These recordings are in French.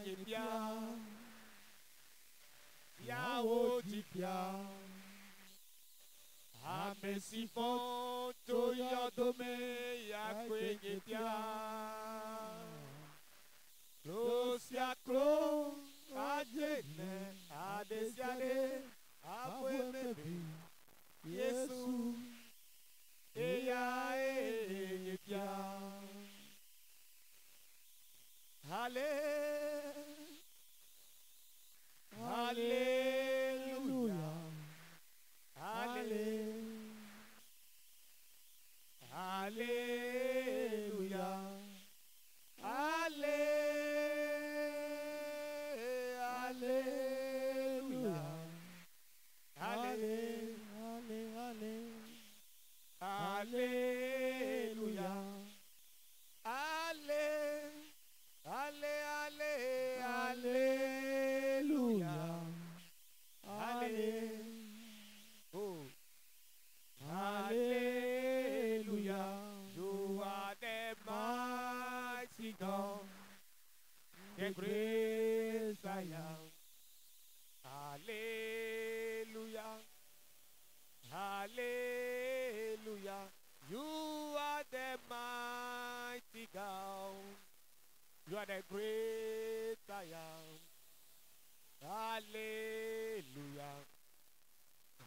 nyepia Yao dipia Amesifon to yodome ya kwenyepia Klosia klo ajene adesiade abwemebi Yesu eya enyepia Hallelujah. Hallelujah. Hallelujah. Hallelujah. Hallelujah. Oh, hallelujah. You are the mighty God, the great I am. Hallelujah. Hallelujah. You are the mighty God. You are the great I am. Hallelujah.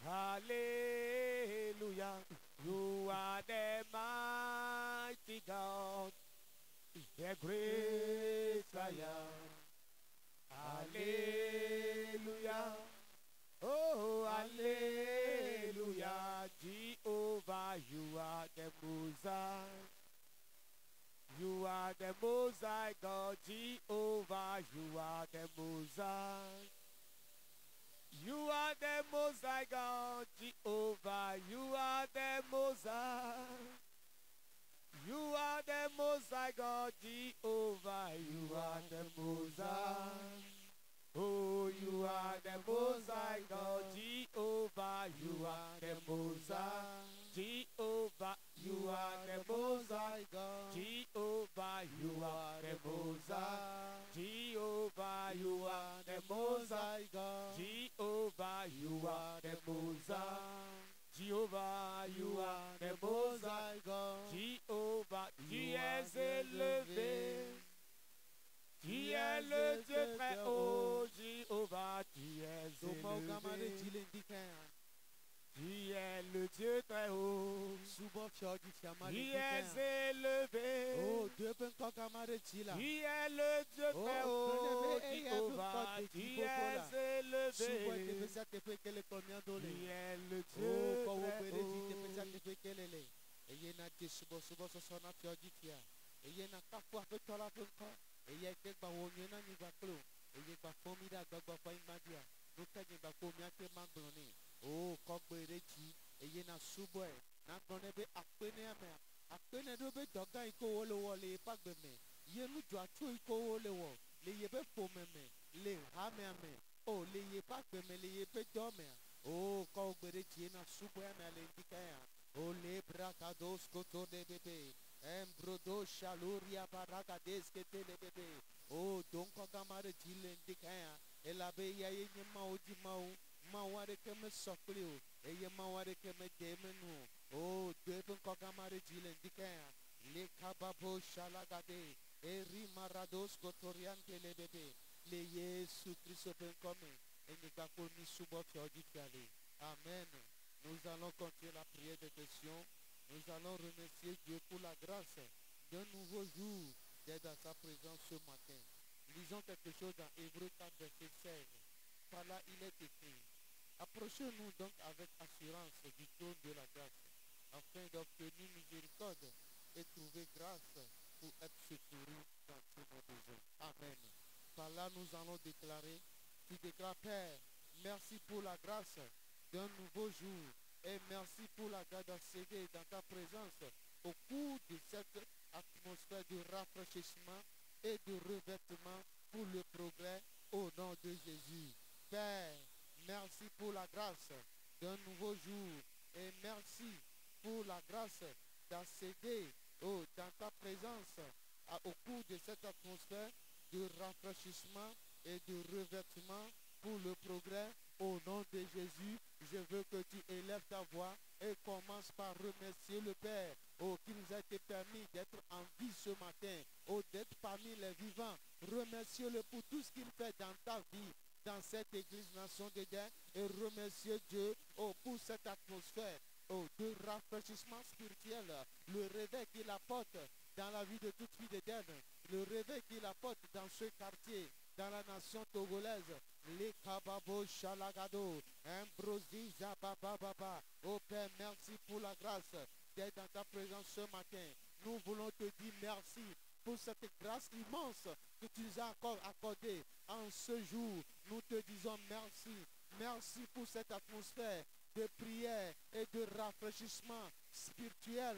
Hallelujah. You are the mighty God, the great I am. Hallelujah. Oh, hallelujah. Jehovah, you are the Most High. You are the Most High God. Jehovah, you are the Most High. You are the Most High God, Jehovah. You are the Most High. You are the Most High God, Jehovah. You are the Most High. Oh, you are the Most High God, Jehovah. You are the Most High. Jehovah, you are the Most High God. Jehovah, you are the Most High. Jehovah, you are the Most High God. Jehovah, you are the Most High. Jehovah, you are the Most High God. Jehovah, tu es élevé. Tu es le Dieu très haut, Jéhovah, tu es élevé. Tu es le Dieu très haut. Tu es élevé. Tu es le Dieu très haut, Jéhovah, tu es élevé. Tu es le Dieu très haut. Eye ke gba wo nyo na ni gba klo eye gba fon mi da gbagba fa imadia no ka je gba ko mi ake ma gbon ni o ko gbe reji eye na subo e na gbon be apene do be doga iko wo le wo le pa gbe me ye nu jo atu iko wo le wo le ye be fo meme le ha me ame o le ye pa gbe me le ye be do me o ko gbe reji na subo e me le ndika ya o le braka dos ko to de bebe Embrodo shaluria baraka deske telebebe. Oh, donko gamare jile ndikaya. Elabe ya yenye mauji mau. Maware keme soklio. Eye maware keme demenu. Oh, dweben kogamare jile ndikaya. Le kababo shalagade. Eri marados kotorian telebebe. Le Yesu Christo penkome. Enye bako ni subo fioditiale. Amen. Nous allons continuer la prière de question. Nous allons remercier Dieu pour la grâce d'un nouveau jour d'être dans sa présence ce matin. Lisons quelque chose dans Hébreux 4, verset 16. Par là, il est écrit: approchez-nous donc avec assurance du trône de la grâce, afin d'obtenir miséricorde et trouver grâce pour être secourus dans tous nos besoins. Amen. Par là, nous allons déclarer, tu déclares, Père, merci pour la grâce d'un nouveau jour. Et merci pour la grâce d'accéder dans ta présence au cours de cette atmosphère de rafraîchissement et de revêtement pour le progrès au nom de Jésus. Père, merci pour la grâce d'un nouveau jour et merci pour la grâce d'accéder dans ta présence au cours de cette atmosphère de rafraîchissement et de revêtement pour le progrès. Au nom de Jésus, je veux que tu élèves ta voix et commence par remercier le Père, qui nous a été permis d'être en vie ce matin, d'être parmi les vivants. Remerciez-le pour tout ce qu'il fait dans ta vie, dans cette église Nation d'Éden, et remerciez Dieu pour cette atmosphère de rafraîchissement spirituel, le réveil qu'il apporte dans la vie de toute fille d'Éden, le réveil qu'il apporte dans ce quartier, dans la nation togolaise. Les Kababo Shalagado, Ambrosi Zabababa. Oh Père, merci pour la grâce d'être dans ta présence ce matin. Nous voulons te dire merci pour cette grâce immense que tu nous as encore accordée en ce jour. Nous te disons merci. Merci pour cette atmosphère de prière et de rafraîchissement spirituel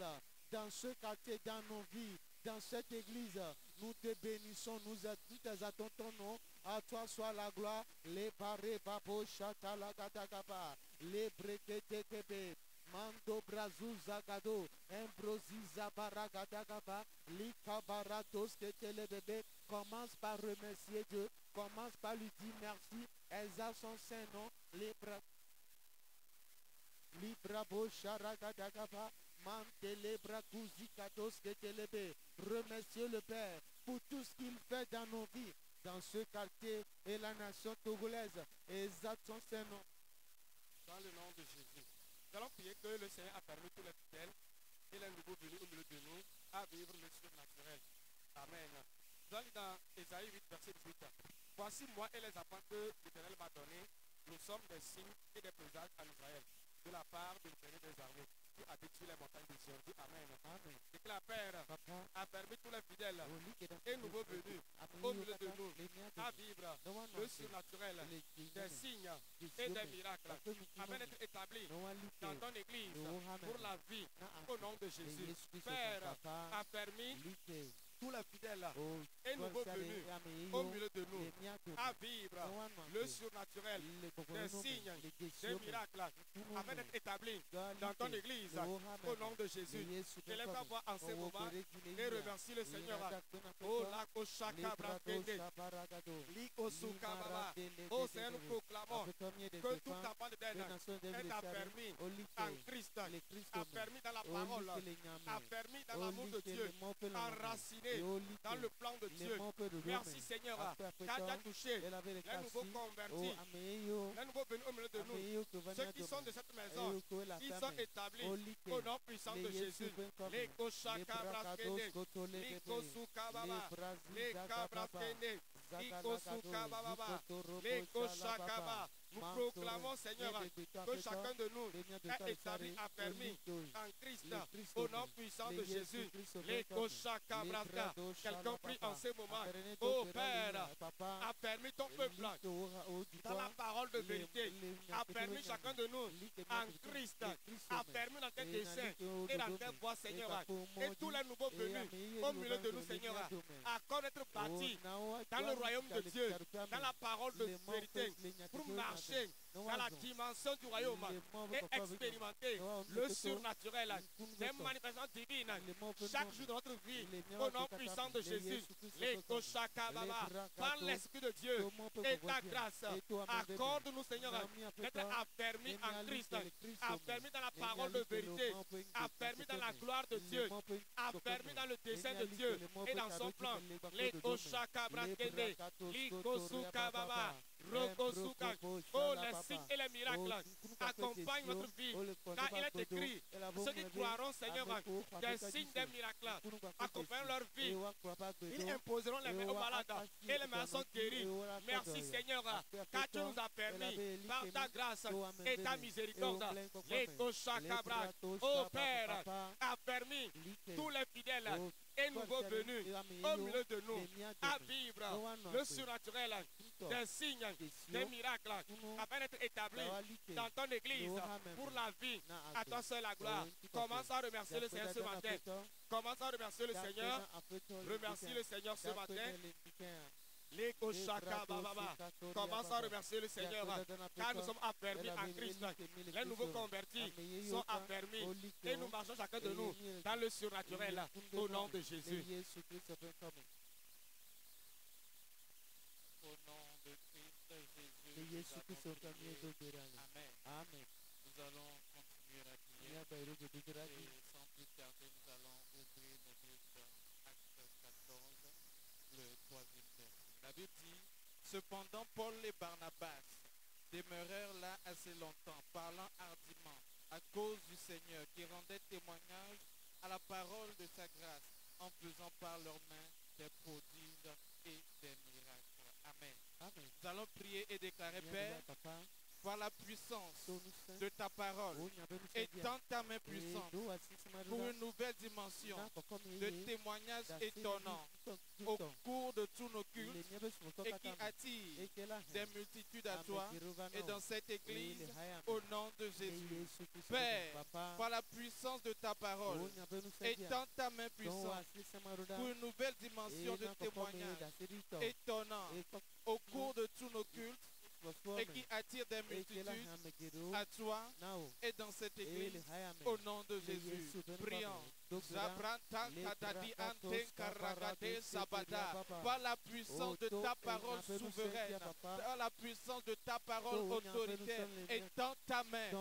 dans ce quartier, dans nos vies, dans cette église. Nous te bénissons, nous exaltons ton nom. À toi soit la gloire. Les barrés babo chata la gadagaba. Les brekete kebe. Mando brazou zagado. Embrosi zabara gadagaba. Li kabaratos kete le bébé. Commence par remercier Dieu. Commence par lui dire merci. Exalte son saint nom. Les bras. Librabo Sharagadagaba, Mantelebra Kuzikatos Ketelebe. Remerciez le Père pour tout ce qu'il fait dans nos vies, dans ce quartier et la nation togolaise. Exaltons son nom. Dans le nom de Jésus. Nous allons prier que le Seigneur a permis tous les fidèles et les nouveaux venus au milieu de nous à vivre le surnaturel. Amen. Nous allons dans Ésaïe 8, verset 18. Voici moi et les enfants que l'Éternel m'a donnés. Nous sommes des signes et des présages en Israël, de la part de l'Éternel des armées, qui habite sur les montagnes de Sion. Dis Amen. Amen. Et que la Père Papa, a permis tous les fidèles et et nouveaux venus au milieu de nous à vivre le surnaturel, des signes et des miracles, afin d'être établis dans ton église pour la vie, au nom de Jésus. Père a permis tous les fidèles et nouveaux venus au milieu de nous à vivre le surnaturel, des signes, des miracles, afin d'être établis dans ton église au nom de Jésus. Élève ta voix en ce moment et remercie le Seigneur. Oh la Koshaka Brakende, Li Osuka Baba. Oh Seigneur, nous proclamons que toute la bande d'Eden est affermie en Christ, affermie dans la parole, affermie dans l'amour de Dieu, enracinée dans le plan de Dieu. Merci Seigneur, car tu as touché les nouveaux convertis, les nouveaux venus au milieu de nous, ceux qui sont de cette maison, ils sont établis au nom puissant de Jésus. Les Koshaka Braskende, les Kosuka Baba, les Kabraskende, les Kosuka Baba, les Koshaka Baba. Nous proclamons, Seigneur, que chacun de nous est établi, affermi en Christ, au nom puissant de Jésus. Les Koshaka Braska. Quelqu'un prie en ce moment. Oh Père, affermis ton peuple dans la parole de vérité. Affermis chacun de nous en Christ. Affermis dans tes desseins et dans tes voies, Seigneur. Et tous les nouveaux venus au milieu de nous, Seigneur, accorde d'être bâtis dans le royaume de Dieu, dans la parole de vérité, pour marcher dans la dimension du royaume et expérimenter le surnaturel, des manifestations divines chaque jour de notre vie, au nom puissant de Jésus. Les Koshaka Baba, par l'Esprit de Dieu et ta grâce, accorde-nous, Seigneur, d'être affermis en Christ, affermis dans la parole de vérité, affermis dans la gloire de Dieu, affermis dans le dessein de Dieu et dans son plan. Les Koshaka Brakende, les Kosuka Baba. Oh, les signes et les miracles accompagnent notre vie, car il est écrit, ceux qui croiront, Seigneur, des signes, des miracles accompagnent leur vie. Ils imposeront les mains aux malades et les malades sont guéris. Merci, Seigneur, car tu nous as permis, par ta grâce et ta miséricorde, les Koshakabrak, oh Père, a permis tous les fidèles et nouveaux venus au milieu de nous à vivre le surnaturel, des signes, des miracles, afin d'être établis dans ton église pour la vie. À toi seul la gloire. Commence à remercier le Seigneur ce matin. Commence à remercier le Seigneur. Remercie le Seigneur ce matin. Les Koshaka Baba. Commence à remercier le Seigneur, car nous sommes affermis en Christ. Les nouveaux convertis sont affermis et nous marchons chacun de nous dans le surnaturel au nom de Jésus. Yesu Kristo kami do berale. Amen. Amen. Nous allons continuer à prier. Ya bayro do berale. Et sans plus tarder, nous allons ouvrir nos Bibles Actes 14, le 3e verset. La Bible dit, cependant Paul et Barnabas demeurèrent là assez longtemps, parlant hardiment à cause du Seigneur, qui rendait témoignage à la parole de sa grâce, en faisant par leurs mains des prodiges et des miracles. Amen. Amen. Nous allons prier et déclarer, Père, par la puissance de ta parole, étends ta main puissante pour une nouvelle dimension de témoignages étonnants au cours de tous nos cultes et qui attire des multitudes à toi et dans cette église au nom de Jésus. Père, par la puissance de ta parole, étends ta main puissante pour une nouvelle dimension de témoignages étonnants au cours de tous nos cultes et qui attire des multitudes à toi et dans cette église au nom de Jésus. Prions. Par la puissance de ta parole souveraine, par la puissance de ta parole autoritaire, étends ta main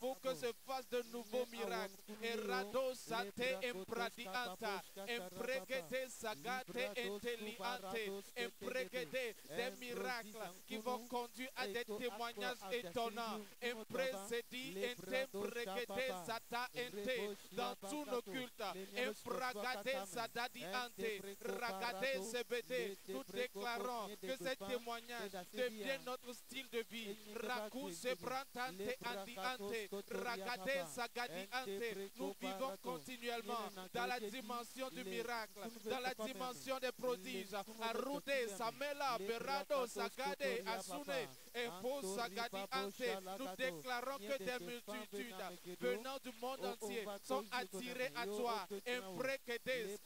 pour que se fasse de nouveaux miracles. Erado sate empradi anta, empregede sagate enteliante, empregede des miracles qui vont conduire à des témoignages étonnants. Empresedi entempregede sata ente dans tous nos cultes. Empragade sadadi ante, ragade sebede. Nous déclarons que ces témoignages deviennent notre style de vie. Raku sebrantante andi ante, ragade sagadi ante. Nous vivons continuellement dans la dimension du miracle, dans la dimension des prodiges. Arude samela berado sagade asune epo sagadi ante. Nous déclarons que des multitudes venant du monde entier sont attirées à toi. Emprekedes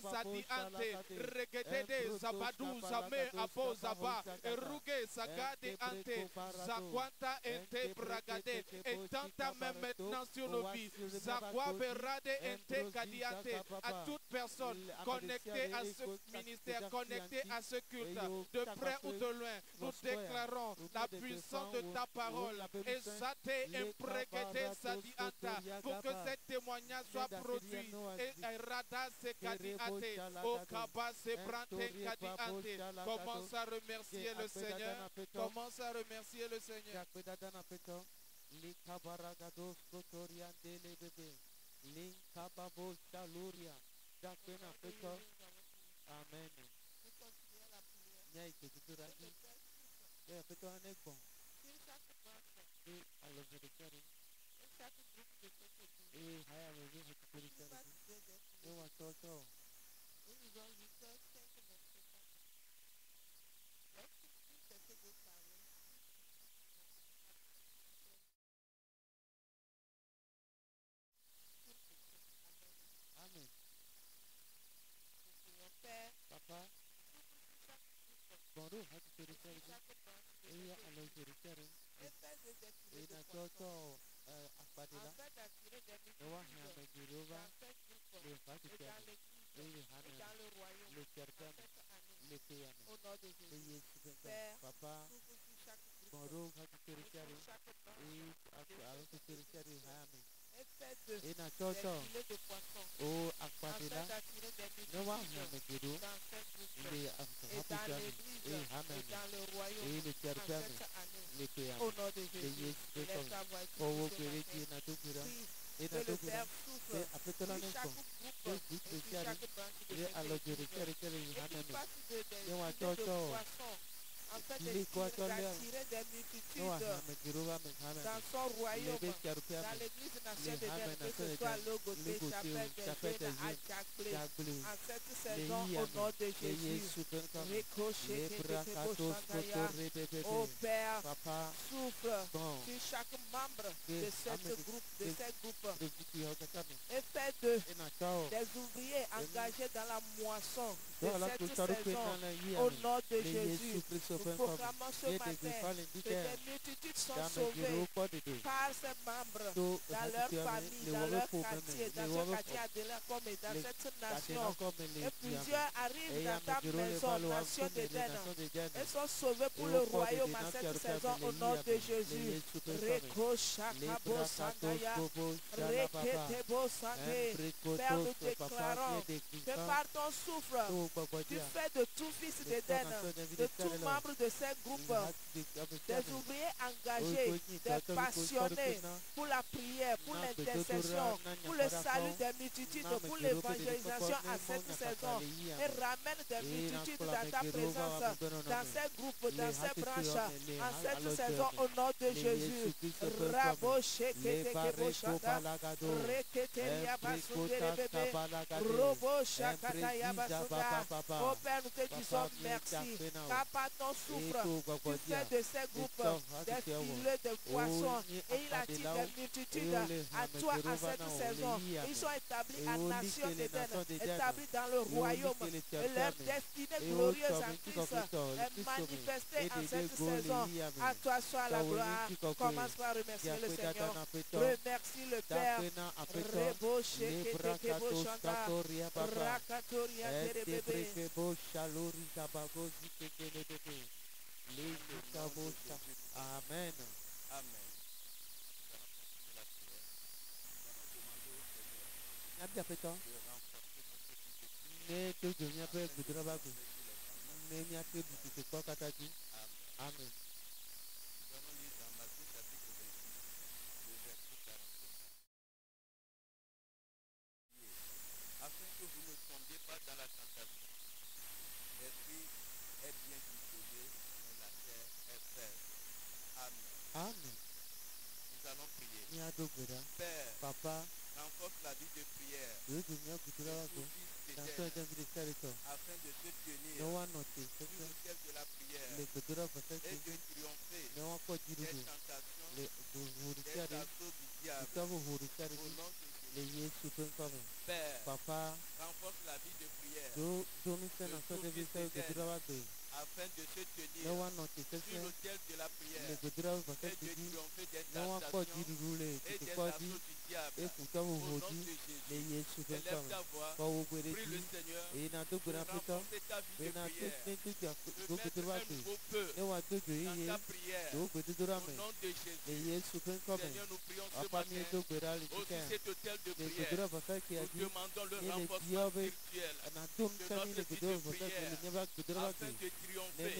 sadi ante, regedede sabadu zame apo zaba, eruge sagade ante, zakwanta ente bragade. Étends ta main maintenant sur nos vies. Zakwa berade ente kadiante. À toute personne connectée à ce ministère, connectée à ce culte, de près ou de loin, nous déclarons la puissance de ta parole. Et sate impregede sadianta, pour que ces témoignages soient produits. Et rada se kadiate, au kaba se brante kadiante. Commence à remercier le Seigneur. Commence à remercier le Seigneur. Amen. Papa, bonjour, hati cerita iya alo cerita ina toto akpadila doa yang menjuruba le hati cerita le hana le cerita le kiyama le yesu papa bonjour hati cerita aku alo cerita hame ina toto o akpadila doa yang menjuru le hati cerita hame le cerita le kiyama le yesu kowo kereki na dukira ina dukira se apetola nenko se dukira chari ye alojere chari chari hame ye wa toto il quoi toi là dans son royaume dans l'église nationale de Dieu que ce soit Logotée, Chapelle de Dieu en cette saison au nom de Jésus. Ô Père, souffle sur chaque membre de ces groupes et fais d'eux des ouvriers engagés dans la moisson de cette saison au nom de Jésus. Nous proclamons ce matin que des multitudes sont sauvées par ces membres dans leur famille, dans leur quartier, dans ce quartier Adélaïcom et dans cette nation. Et plusieurs arrivent dans ta maison, nation d'Éden, et sont sauvés pour le royaume à cette saison au nom de Jésus. Père, nous déclarons que par ton souffle, tu fais de tout fils d'Éden, de tout membre de ces groupes, des ouvriers engagés, des passionnés pour la prière, pour l'intercession, pour le salut des multitudes, pour l'évangélisation à cette saison. Et ramène des multitudes dans ta présence, dans ces groupes, dans ces branches, en cette saison au nom de Jésus. Rabo shekete kebo shata, reketeria basundere bébé, robo shakata yabasunda. Oh Père, nous te disons merci, car par ton souffle, tu fais de ces groupes des filets de poissons et il attire des multitudes à toi à cette saison. Ils sont établis à nation d'Éden, établis dans le royaume, et leur destinée glorieuse en Christ est manifestée en cette saison. À toi soit la gloire. Commence par remercier le Seigneur. Remercie le Père. Rebo shekete kebo shanta, rakatoria terebebe. Amen. Amen. Afin que vous ne tombiez pas dans la tentation. L'esprit est bien disposé, mais la chair est faible. Amen. Amen. Nous allons prier. Père, Papa, renforce la vie de prière afin afin de se tenir sur l'autel de la prière et de triompher des tentations, des assauts du diable. Au nom de Jésus. Père, Papa, renforce la vie de prière afin de se tenir sur l'autel de la prière et de triompher des tentations et des assauts du diable. Au nom de Jésus, élève ta voix, prie le Seigneur pour renforcer ta vie de prière, de mettre un nouveau feu dans ta prière. Au nom de Jésus, Seigneur, nous prions ce matin aussi cet hôtel de prière. Nous demandons le renforcement spirituel de notre vie de prière afin de triompher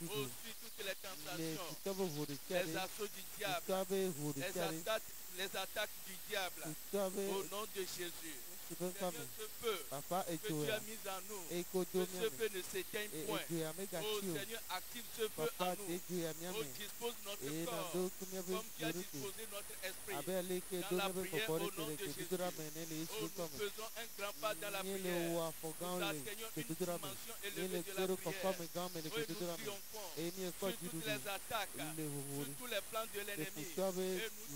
aussi toutes les tentations, les assauts du diable, les attaques du diable. Au nom de Jésus. Seigneur, ce feu que tu as mis en nous, que ce feu ne s'éteigne point. Oh Seigneur, active ce feu en nous. Oh, dispose notre corps comme tu as disposé notre esprit dans la prière au nom de Jésus. Oh, nous faisons un grand pas dans la prière. Nous atteignons une dimension élevée de la prière. Oh, et nous triomphons sur toutes les attaques, sur tous les plans de l'ennemi. Et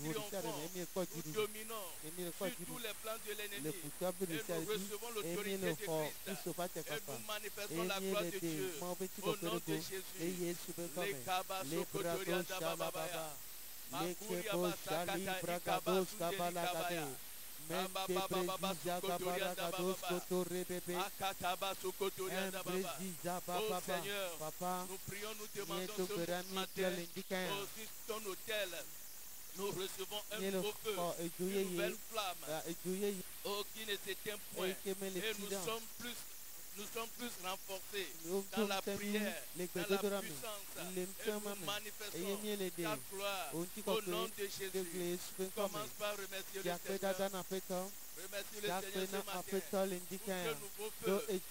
nous triomphons, nous dominons sur tous les plans de l'ennemi. Et nous recevons l'autorité de Christ. Et nous manifestons la gloire de Dieu. Au nom de Jésus. Les kabaso kotoria dababaya. Makuria basakata ikabasu delikabaya. Oh Seigneur, nous prions, nous demandons ce matin aussi ton hôtel. Nous recevons un nouveau feu, une nouvelle flamme, oh, qui ne s'éteint point. Et nous sommes plus renforcés dans la prière, dans la puissance. Et nous manifestons ta gloire au nom de Jésus. Commence par remercier le Seigneur. Remercie le Seigneur ce matin pour ce nouveau feu, cette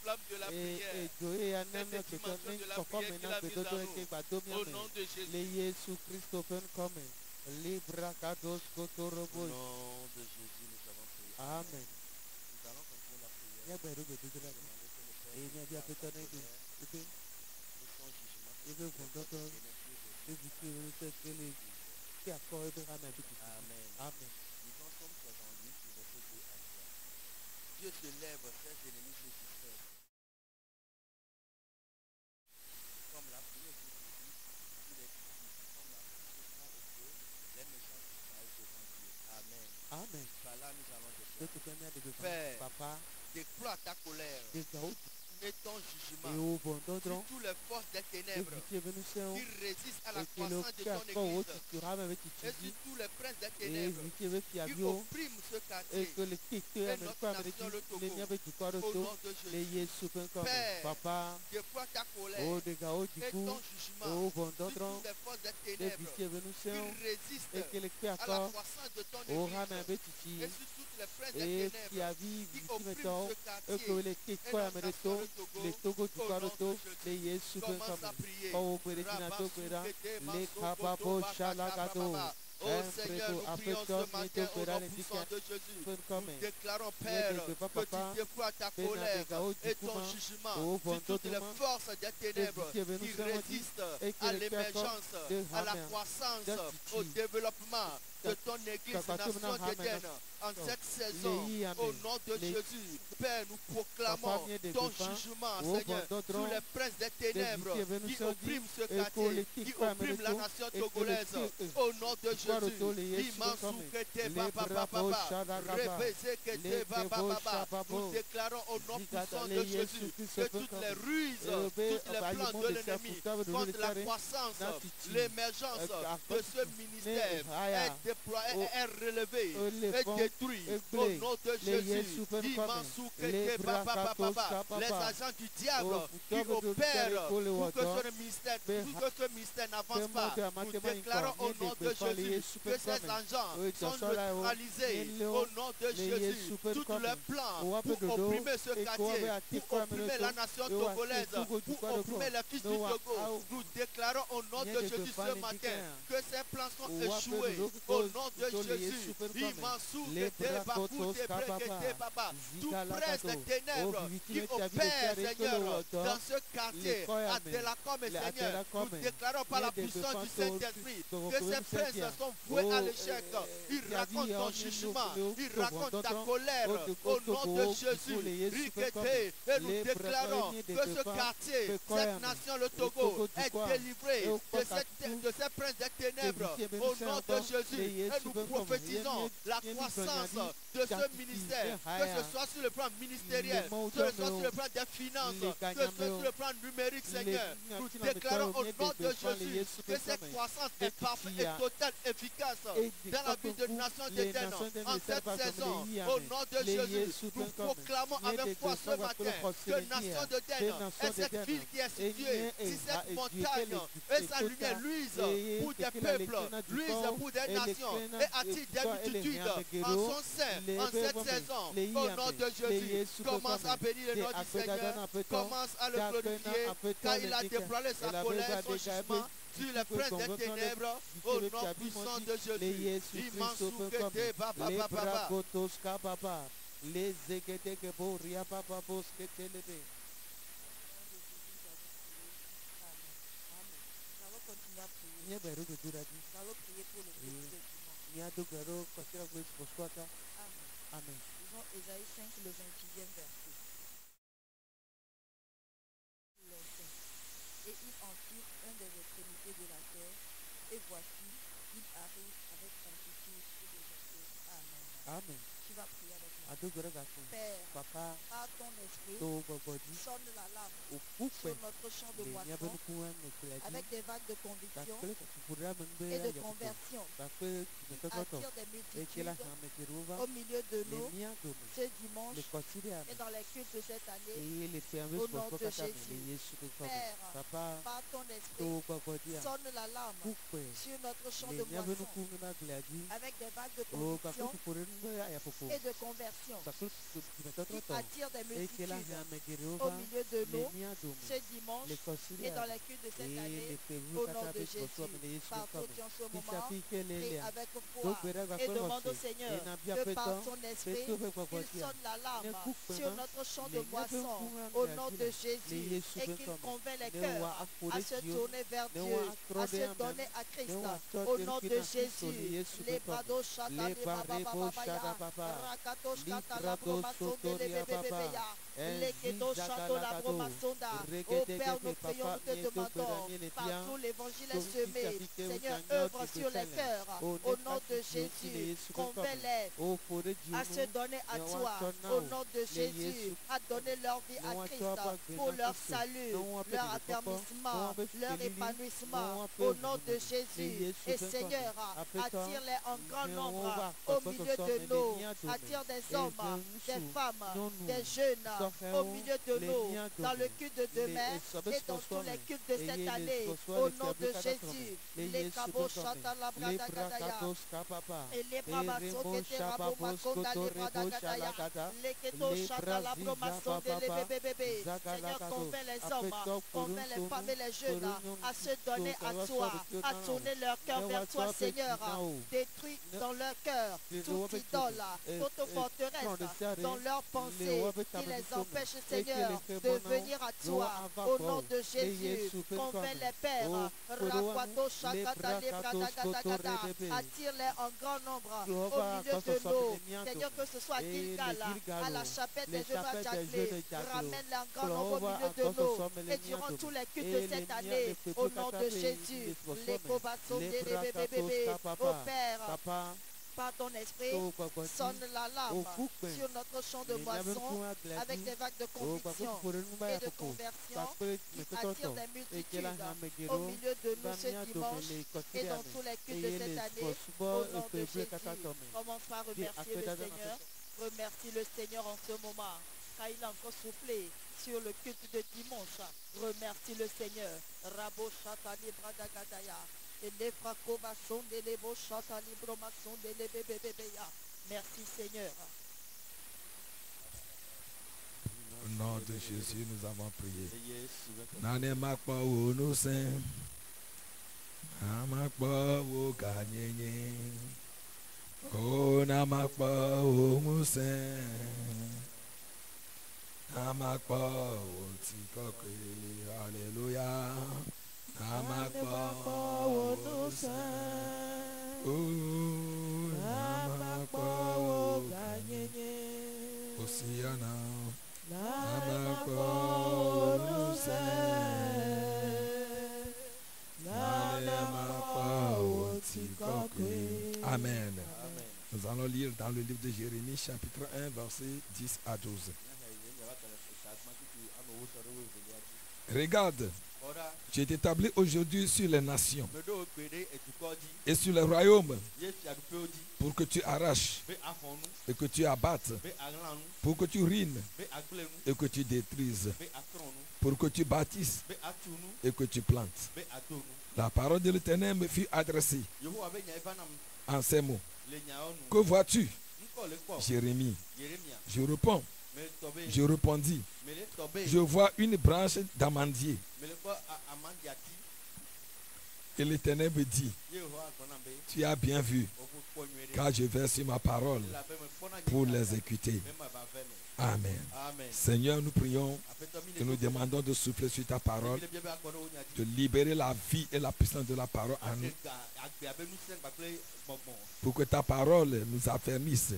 flamme de la prière, cette dimension de la prière qu'il a mise en nous. Au nom de Jésus. Au nom de Jésus, nous avons prié. Amen. Nous allons continuer la prière. Nous son jugement. Amen. Amen. Nous en sommes 70 sur verset 2 à 3. Dieu se lève, ses ennemis se dispersent. Comme la Père, Papa, déploie ta colère et ton jugement sur toutes les forces des ténèbres qui résistent à la croissance de ton église et sur tous les princes des ténèbres qui oppriment ce quartier et notre nation, le Togo, au nom de Jésus. Père, déploie ta colère et ton jugement sur toutes les forces des ténèbres qui résistent à la croissance de ton église et sur toutes les princes des ténèbres qui oppriment ce quartier et notre nation, le Togo, au nom de Jésus. Commence à prier. Oh Seigneur, nous prions ce matin au nom puissant de Jésus. Nous déclarons, Père, que tu déploies ta colère et ton jugement sur toutes les forces des ténèbres qui résistent à l'émergence, à la croissance, au développement de ton église, nation d'Éden, en cette saison, au nom de Jésus. Père, nous proclamons ton jugement, Seigneur, sur les princes des ténèbres qui oppriment ce quartier, qui oppriment la nation togolaise, au nom de Jésus. Nous déclarons au nom puissant de Jésus que toutes les ruses, toutes les plans de l'ennemi contre la croissance, l'émergence de ce ministère est déployé, est relevé, est détruit au nom de Jésus. Les agents du diable qui opèrent pour que ce ministère n'avance pas, nous déclarons au nom de Jésus que ces agents sont neutralisés au nom de Jésus. Tous les plans pour opprimer ce quartier, pour opprimer la nation togolaise, pour opprimer les fils du Togo, nous déclarons au nom de Jésus ce matin que ces plans sont échoués au nom de Jésus. Tout presse des ténèbres qui opèrent, Seigneur, dans ce quartier, à Delacom et Seigneur, nous déclarons par la puissance du Saint-Esprit que ces princes sont voués à l'échec. Ils racontent ton jugement, ils racontent ta colère au nom de Jésus. Et nous déclarons que ce quartier, cette nation, le Togo, est délivré de ces princes des ténèbres au nom de Jésus. Et nous prophétisons la croissance de ce ministère, que ce soit sur le plan ministériel, que ce soit sur le plan des finances, que ce soit sur le plan numérique, Seigneur. Nous déclarons au nom de Jésus que cette croissance est parfaite et totale, efficace dans la vie de nation d'Éden en cette saison. Au nom de Jésus, nous proclamons avec foi ce matin que nation d'Éden est cette ville qui est située sur cette montagne et sa lumière luise pour des peuples, luise pour des nations et attire des multitudes en son sein en cette saison. Au nom de Jésus, commence à bénir le nom du Seigneur, commence à le glorifier car il a déployé sa colère, son jugement sur les princes des ténèbres, au nom puissant de Jésus. Nous allons prier pour le peuple de dimanche. Amen. Disons Ésaïe 5, le 26e verset. Et il enfile un des extrémités de la terre, et voici, il arrive avec promptitude et légèreté. Amen. Tu vas prier avec moi. Père, Papa, par ton esprit, sonne l'alarme sur notre champ de moisson avec des vagues de conviction et de conversion. Attire des multitudes au milieu de nous ce dimanche et dans les cultes de cette année au nom de Jésus. Père, par ton esprit, sonne l'alarme sur notre champ de moisson avec des vagues de conviction et de conversion qui attire des multitudes au milieu de nous ce dimanche et dans les cultes de cette année au nom de Jésus. Partout en ce moment, prie avec foi et demande au Seigneur que par son esprit, il sonne l'alarme sur notre champ de moisson au nom de Jésus et qu'il convainc les cœurs à se tourner vers Dieu, à se donner à Christ au nom de Jésus. Les brados chata, les baba baba ya, rakatos kata la bromaso de bébé ya. Lekedo Chateau la Bromasonda. Oh Père, nous prions, nous te demandons, partout l'évangile est semé. Seigneur, œuvre sur les cœurs. Au nom de Jésus, convainc-les à se donner à toi. Au nom de Jésus, à donner leur vie à Christ pour leur salut, leur affermissement, leur épanouissement. Au nom de Jésus. Et Seigneur, attire-les en grand nombre au milieu de nous. Attire des hommes, des femmes, des jeunes au milieu de nous, dans le culte de demain et dans tous les cultes de cette année. Au nom de Jésus, les cabos chantent la bradagadaya. Et les brabassos qui étaient rabos maconda les bradagadaya. Les ketos chantent la bromasson de les bébés. Seigneur, convainc les hommes, convainc les femmes et les jeunes à se donner à toi, à tourner leur cœur vers toi, Seigneur. Détruis dans leur cœur toute idole, toute forteresse dans leurs pensées qui les empêche, Seigneur, de venir à toi. Au nom de Jésus, convainc les pères, attire-les en grand nombre au milieu de nous. Seigneur, que ce soit à Gilgal, à la chapelle des jeunes Djaclé, ramène-les en grand nombre au milieu de nous. Et durant tous les cultes de cette année, au nom de Jésus, les cobassons des bébés, au Père, par ton esprit, sonne l'alarme sur notre champ de moisson avec des vagues de conviction et de conversion qui attirent des multitudes au milieu de nous ce dimanche et dans tous les cultes de cette année. Au nom de Jésus, commence par remercier le Seigneur. Remercie le Seigneur en ce moment, car il a encore soufflé sur le culte de dimanche. Remercie le Seigneur. Rabo Chatani Bradagadaya. Merci Seigneur. Au nom de Jésus, nous avons prié. Nanemakpa wo no sen. Namakpa wo kanyenye. Oh namakpa wo musen. Namakpa wo tikokwe. Alléluia. Namakpa wo no sen. Oh namakpa wo kanyenye. Osiana. Namakpa wo no sen. Namakpa wo tikokwe. Amen. Nous allons lire dans le livre de Jérémie, chapitre 1, versets 10 à 12. Regarde, j'ai établi aujourd'hui sur les nations et sur les royaumes pour que tu arraches et que tu abattes, pour que tu ruines et que tu détruises, pour que tu bâtisses et que tu plantes. La parole de l'Éternel me fut adressée en ces mots. Que vois-tu, Jérémie? Je réponds. Je répondis, je vois une branche d'amandier. Et l'Éternel me dit, tu as bien vu, car je verse ma parole pour l'exécuter. Amen. Seigneur, nous prions et nous demandons de souffler sur ta parole, de libérer la vie et la puissance de la parole en nous, pour que ta parole nous affermisse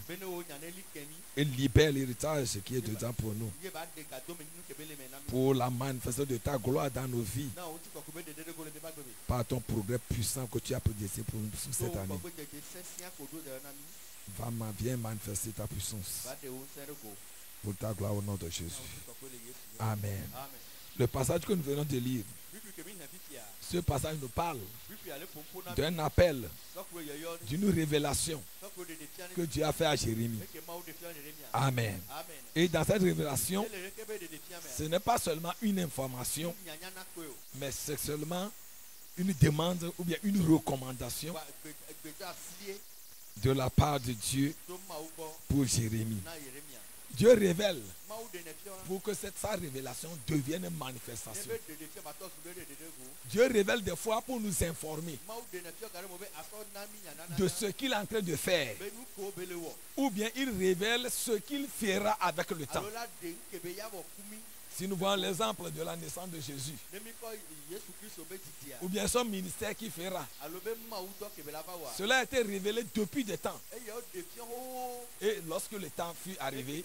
et libère l'héritage qui est dedans pour nous, pour la manifestation de ta gloire dans nos vies, par ton progrès puissant que tu as prédestiné pour nous cette année. Viens manifester ta puissance pour ta gloire au nom de Jésus. Amen. Le passage que nous venons de lire, ce passage nous parle d'un appel, d'une révélation que Dieu a fait à Jérémie. Amen. Et dans cette révélation, ce n'est pas seulement une information, mais c'est seulement une demande ou bien une recommandation de la part de Dieu pour Jérémie. Dieu révèle pour que sa révélation devienne une manifestation. Dieu révèle des fois pour nous informer de ce qu'il est en train de faire. Ou bien il révèle ce qu'il fera avec le temps. Si nous voyons l'exemple de la naissance de Jésus, ou bien son ministère qui fera, cela a été révélé depuis des temps. Et lorsque le temps fut arrivé,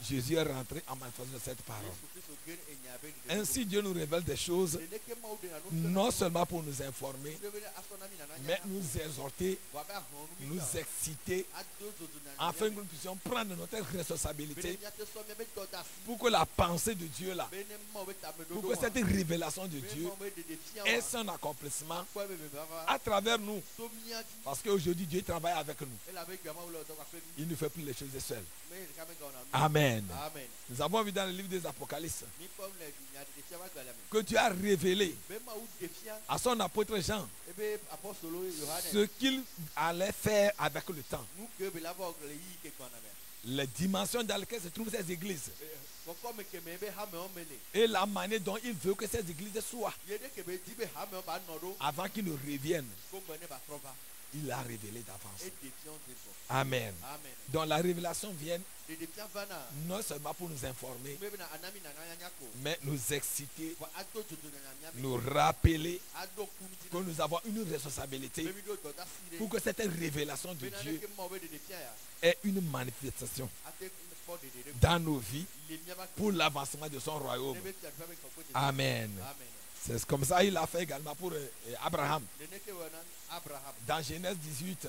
Jésus est rentré en manifestation de cette parole. Ainsi, Dieu nous révèle des choses, non seulement pour nous informer, mais nous exhorter, nous exciter, afin que nous puissions prendre notre responsabilité pour que la pensée de Dieu là, pour que cette révélation de Dieu ait son accomplissement à travers nous. Parce qu'aujourd'hui, Dieu travaille avec nous. Il ne fait plus les choses seuls. Amen. Nous avons vu dans le livre des Apocalypses que Dieu a révélé à son apôtre Jean ce qu'il allait faire avec le temps. Les dimensions dans lesquelles se trouvent ces églises. Et la manière dont il veut que ces églises soient. Avant qu'ils ne reviennent. Il l'a révélé d'avance. Amen. Donc la révélation vient non seulement pour nous informer, mais nous exciter, nous rappeler que nous avons une responsabilité pour que cette révélation de Dieu ait une manifestation dans nos vies pour l'avancement de son royaume. Amen. C'est comme ça qu'il a fait également pour Abraham. Dans Genèse 18,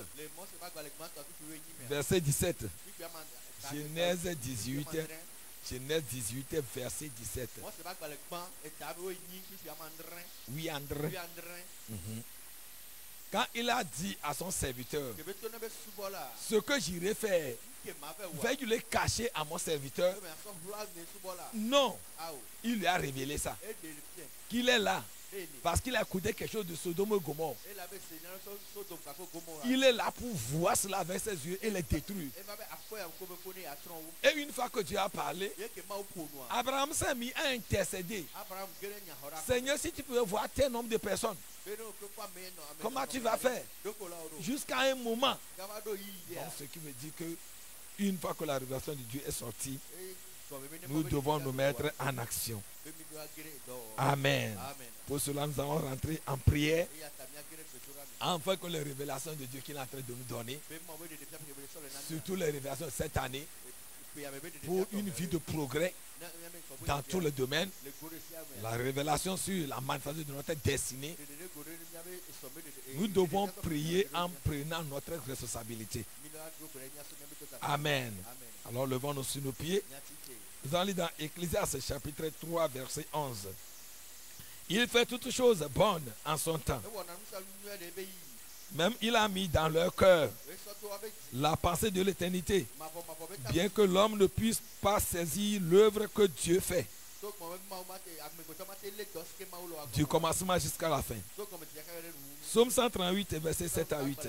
verset 17. Genèse 18, verset 17. Oui, André. Quand il a dit à son serviteur, ce que j'irai faire, vais-tu le cacher à mon serviteur? Non, il lui a révélé ça. Qu'il est là. Parce qu'il a écouté quelque chose de Sodome et Gomorrhe. Il est là pour voir cela avec ses yeux et les détruire. Et une fois que Dieu a parlé, Abraham s'est mis à intercéder. Seigneur, si tu pouvais voir tel nombre de personnes, comment tu vas faire? Jusqu'à un moment. Donc, ce qui veut dire que une fois que la révélation de Dieu est sortie, nous devons nous mettre en action. Amen. Pour cela, nous allons rentrer en prière, afin que les révélations de Dieu qu'il est en train de nous donner, surtout les révélations de cette année, pour une vie de progrès dans tous les domaines, la révélation sur la manifestation de notre destinée, nous devons prier en prenant notre responsabilité. Amen. Alors levons-nous sur nos pieds. Nous allons lire dans Ecclésiaste chapitre 3 verset 11. Il fait toutes choses bonnes en son temps. Même il a mis dans leur cœur la pensée de l'éternité, bien que l'homme ne puisse pas saisir l'œuvre que Dieu fait, du commencement jusqu'à la fin. Psaume 138, verset 7 à 8.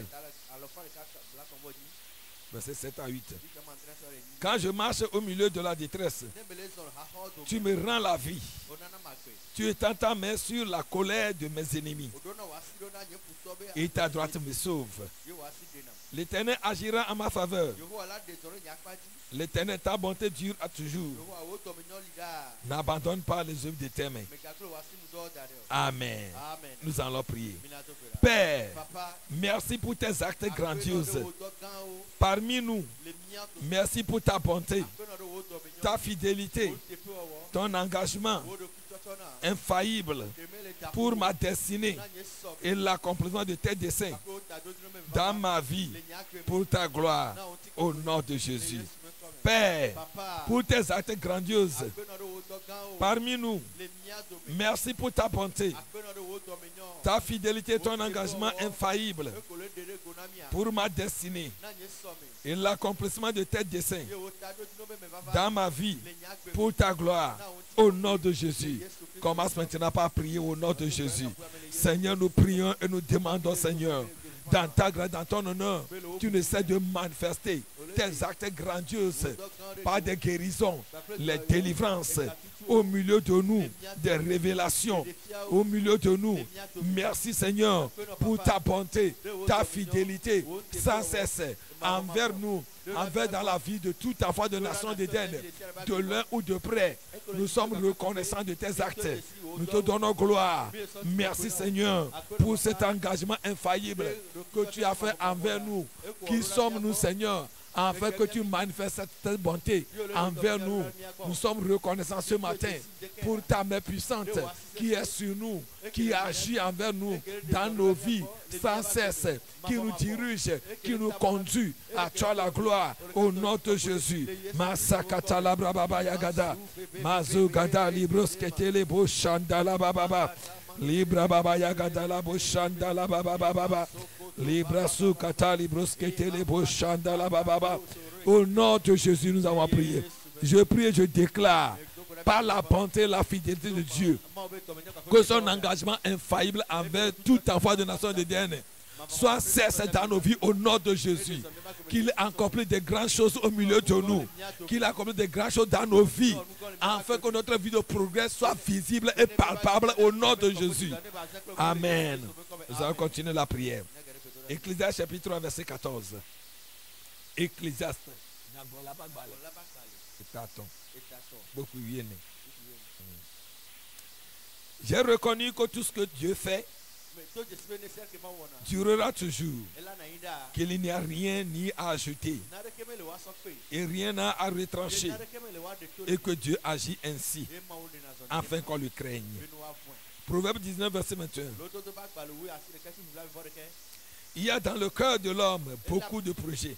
Verset 7 à 8. Quand je marche au milieu de la détresse, tu me rends la vie. Tu étends ta main sur la colère de mes ennemis. Et ta droite me sauve. L'Éternel agira en ma faveur. L'Éternel, ta bonté dure à toujours. N'abandonne pas les œuvres de tes mains. Amen. Nous allons prier. Père, merci pour tes actes grandioses parmi nous. Merci pour ta bonté, ta fidélité, ton engagement infaillible pour ma destinée et l'accomplissement de tes desseins dans ma vie pour ta gloire au nom de Jésus. Père, pour tes actes grandioses parmi nous, merci pour ta bonté, ta fidélité, ton engagement infaillible pour ma destinée et l'accomplissement de tes desseins dans ma vie pour ta gloire au nom de Jésus. Commence maintenant par prier au nom de Jésus. Seigneur, nous prions et nous demandons, Seigneur, dans ta grâce, dans ton honneur, tu ne cesses de manifester tes actes grandioses par des guérisons, les délivrances au milieu de nous, des révélations au milieu de nous. Merci Seigneur pour ta bonté, ta fidélité sans cesse envers nous, envers dans la vie de tout enfant de nation d'Éden, de loin ou de près. Nous sommes reconnaissants de tes actes. Nous te donnons gloire. Merci Seigneur pour cet engagement infaillible que tu as fait envers nous. Qui sommes-nous Seigneur, afin que tu manifestes cette bonté envers nous. Nous sommes reconnaissants ce matin pour ta main puissante qui est sur nous, qui agit envers nous dans nos vies sans cesse, qui nous dirige, qui nous conduit à toi la gloire au nom de Jésus. Masakata la brababa yagada, mazugada librosketele bo shandala bababa, libra baba yagada la bo shandala bababa. Libra sukata librosketele bo shandala bababa. Au nom de Jésus, nous avons prié. Je prie et je déclare par la bonté et la fidélité de Dieu que son engagement infaillible envers tout enfant de nation d'Éden soit cesse dans nos vies au nom de Jésus. Qu'il accomplit de grandes choses au milieu de nous. Qu'il accomplit de grandes choses dans nos vies. Afin que notre vie de progrès soit visible et palpable au nom de Jésus. Amen. Nous allons continuer la prière. Ecclésiaste chapitre 3 verset 14. Ecclésiaste. J'ai reconnu que tout ce que Dieu fait durera toujours, qu'il n'y a rien ni à ajouter et rien à retrancher, et que Dieu agit ainsi afin qu'on le craigne. Proverbe 19 verset 21. Il y a dans le cœur de l'homme beaucoup de projets,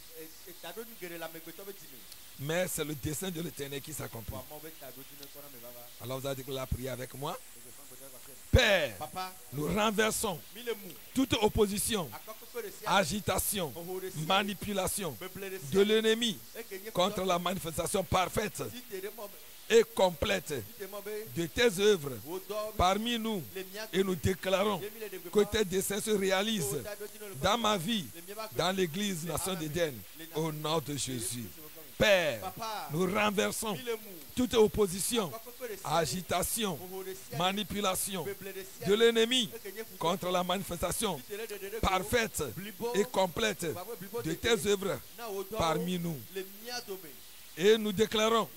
mais c'est le dessein de l'Éternel qui s'accomplit. Alors vous allez déclarer la prière avec moi. Père, nous renversons toute opposition, agitation, manipulation de l'ennemi contre la manifestation parfaite et complète de tes œuvres parmi nous, et nous déclarons que tes desseins se réalisent dans ma vie, dans l'église Nation d'Éden, au nom de Jésus. Père, nous renversons toute opposition, agitation, manipulation de l'ennemi contre la manifestation parfaite et complète de tes œuvres parmi nous. Et nous déclarons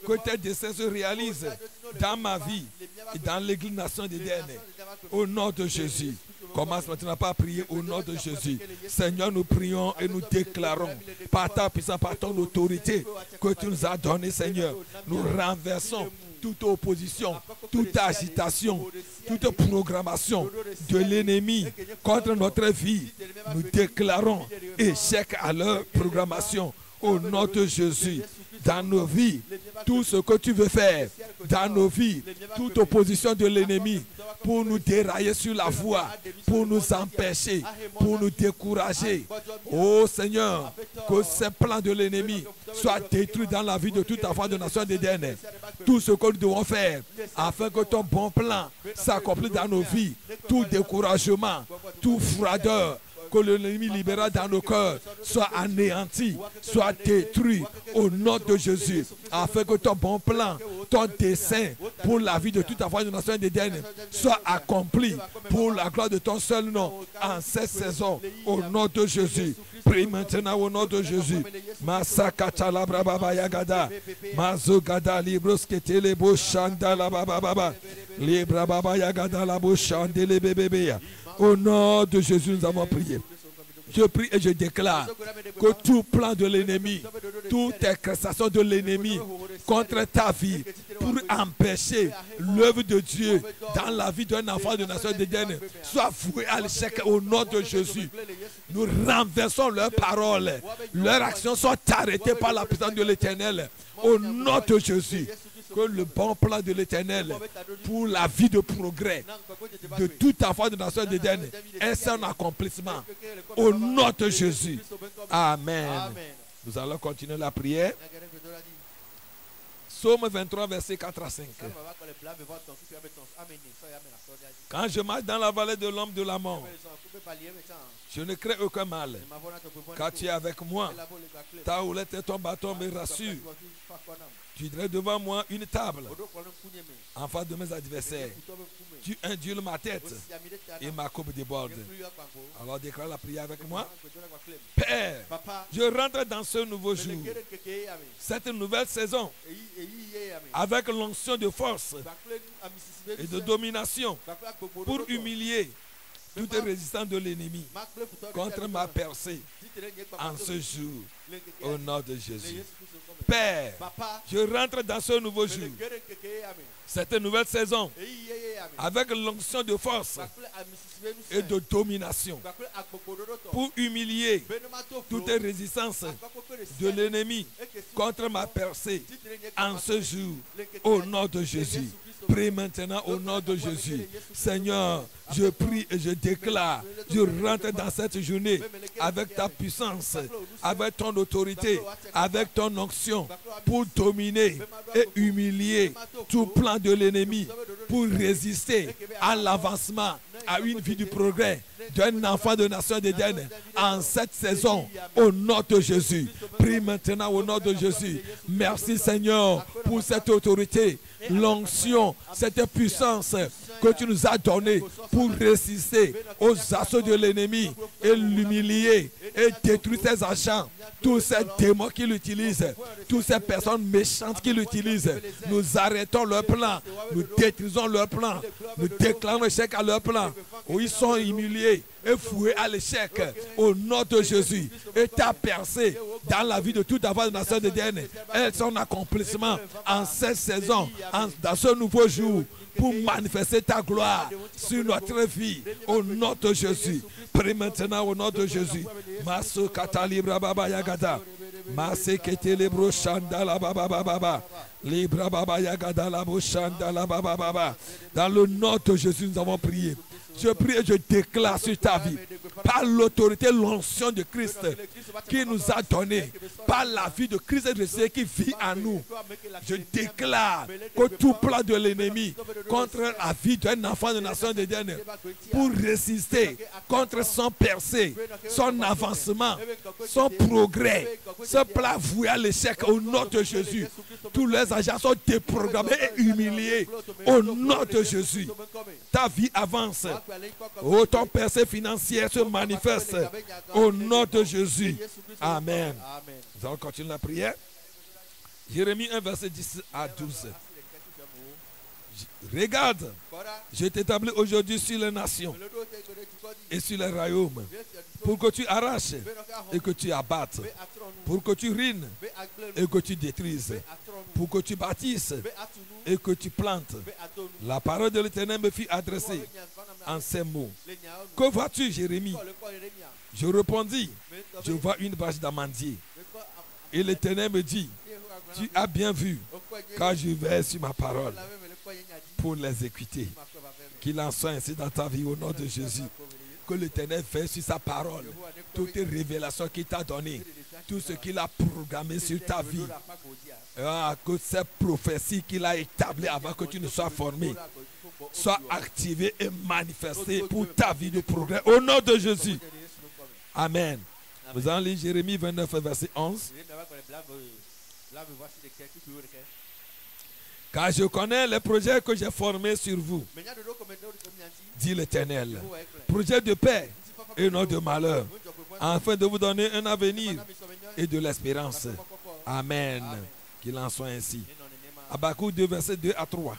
que tes desseins se réalisent dans ma vie et dans l'église Nation d'Éden. Au nom de Jésus. Commence maintenant par prier au nom de Jésus. Seigneur, nous prions et nous déclarons par ta puissance, par ton autorité que tu nous as donnée, Seigneur. Nous renversons toute opposition, toute agitation, toute programmation de l'ennemi contre notre vie. Nous déclarons échec à leur programmation. Au nom de Jésus, dans nos vies, tout ce que tu veux faire, dans nos vies, toute opposition de l'ennemi pour nous dérailler sur la voie, pour nous empêcher, pour nous décourager. Oh Seigneur, que ces plans de l'ennemi soient détruits dans la vie de tout enfant de nation d'Éden. Tout ce que nous devons faire afin que ton bon plan s'accomplisse dans nos vies, tout découragement, tout froideur, que l'ennemi libéral dans nos cœurs soit anéanti, soit détruit au nom de Jésus, afin que ton bon plan, ton dessein pour la vie de tout enfant de nation d'Éden soit accompli pour la gloire de ton seul nom en cette saison, au nom de Jésus. Prie maintenant au nom de Jésus. Masakata la brababa yagada, mazogada libroskete le boshanda la bababa, libra baba yagada la boshande le bébé. Au nom de Jésus, nous avons prié. Je prie et je déclare que tout plan de l'ennemi, toute incrustation de l'ennemi contre ta vie pour empêcher l'œuvre de Dieu dans la vie d'un enfant de nation d'Éden soit voué à l'échec au nom de Jésus. Nous renversons leurs paroles. Leurs actions sont arrêtées par la puissance de l'Éternel au nom de Jésus. Que le bon plan de l'Éternel pour la vie de progrès de tout enfant de nation d'Éden est son accomplissement. Au nom de Jésus. Amen. Nous allons continuer la prière. Psaume 23, versets 4 à 5. Quand je marche dans la vallée de l'ombre de la mort, je ne crains aucun mal, car tu es avec moi. Ta houlette et ton bâton me rassurent. Tu dresses devant moi une table en face de mes adversaires. Tu induis ma tête et ma coupe déborde. Alors déclare la prière avec moi. Père, je rentre dans ce nouveau jour, cette nouvelle saison, avec l'onction de force et de domination pour humilier toute résistance de l'ennemi contre ma percée en ce jour, au nom de Jésus. Père, je rentre dans ce nouveau jour, cette nouvelle saison, avec l'onction de force et de domination pour humilier toute résistance de l'ennemi contre ma percée en ce jour, au nom de Jésus. Prie maintenant au nom de Jésus. Seigneur, je prie et je déclare, je rentre dans cette journée avec ta puissance, avec ton autorité, avec ton onction pour dominer et humilier tout plan de l'ennemi, pour résister à l'avancement, à une vie du progrès d'un enfant de nation d'Éden en cette saison, au nom de Jésus. Prie maintenant au nom de Jésus. Merci Seigneur pour cette autorité, l'onction, cette puissance que tu nous as donnée pour résister aux assauts de l'ennemi et l'humilier et détruire ses agents, tous ces démons qui l'utilisent, toutes ces personnes méchantes qui l'utilisent. Nous arrêtons leur plan, nous détruisons leur plan, nous déclarons l'échec à leur plan, où ils sont humiliés et foués à l'échec au nom de Jésus. Et ta percée dans la vie de toute la nation d'Éden et son accomplissement en cette saison, dans ce nouveau jour, pour manifester ta gloire sur notre vie au nom de Jésus. Prie maintenant au nom de Jésus. Maso katalibra baba yagada. Masé ketelebro shandala baba baba. Libra baba yagada la bo shandala baba baba. Dans le nom de Jésus, nous avons prié. Je prie et je déclare sur ta vie, par l'autorité, l'onction de Christ qui nous a donné, par la vie de Christ et de Dieu qui vit en nous. Je déclare que tout plan de l'ennemi contre la vie d'un enfant de nation d'Éden, pour résister contre son percée, son avancement, son progrès, ce plan voué à l'échec au nom de Jésus. Tous les agents sont déprogrammés et humiliés au nom de Jésus. Ta vie avance. Oh, ton percée financière se manifeste au nom de Jésus. Amen. Nous allons continuer la prière. Jérémie 1, verset 10 à 12. Regarde, je t'établis aujourd'hui sur les nations et sur les royaumes, pour que tu arraches et que tu abattes, pour que tu ruines et que tu détruises, pour que tu bâtisses et que tu plantes. La parole de l'Éternel me fut adressée en ces mots. Que vois-tu, Jérémie? Je répondis, je vois une branche d'amandier. Et l'Éternel me dit, tu as bien vu, car je vais sur ma parole pour l'exécuter. Qu'il en soit ainsi dans ta vie au nom de Jésus. Que l'Éternel fait sur sa parole toutes les révélations qu'il t'a données, tout ce qu'il a programmé sur ta vie. Que ces prophéties qu'il a établies avant que tu ne sois formé soient activées et manifestées pour ta vie de progrès au nom de Jésus. Amen. Vous allez lire Jérémie 29, verset 11. Car je connais les projets que j'ai formés sur vous, dit l'Éternel. Projets de paix et non de malheur, afin de vous donner un avenir et de l'espérance. Amen. Qu'il en soit ainsi. Habakkuk 2, verset 2 à 3.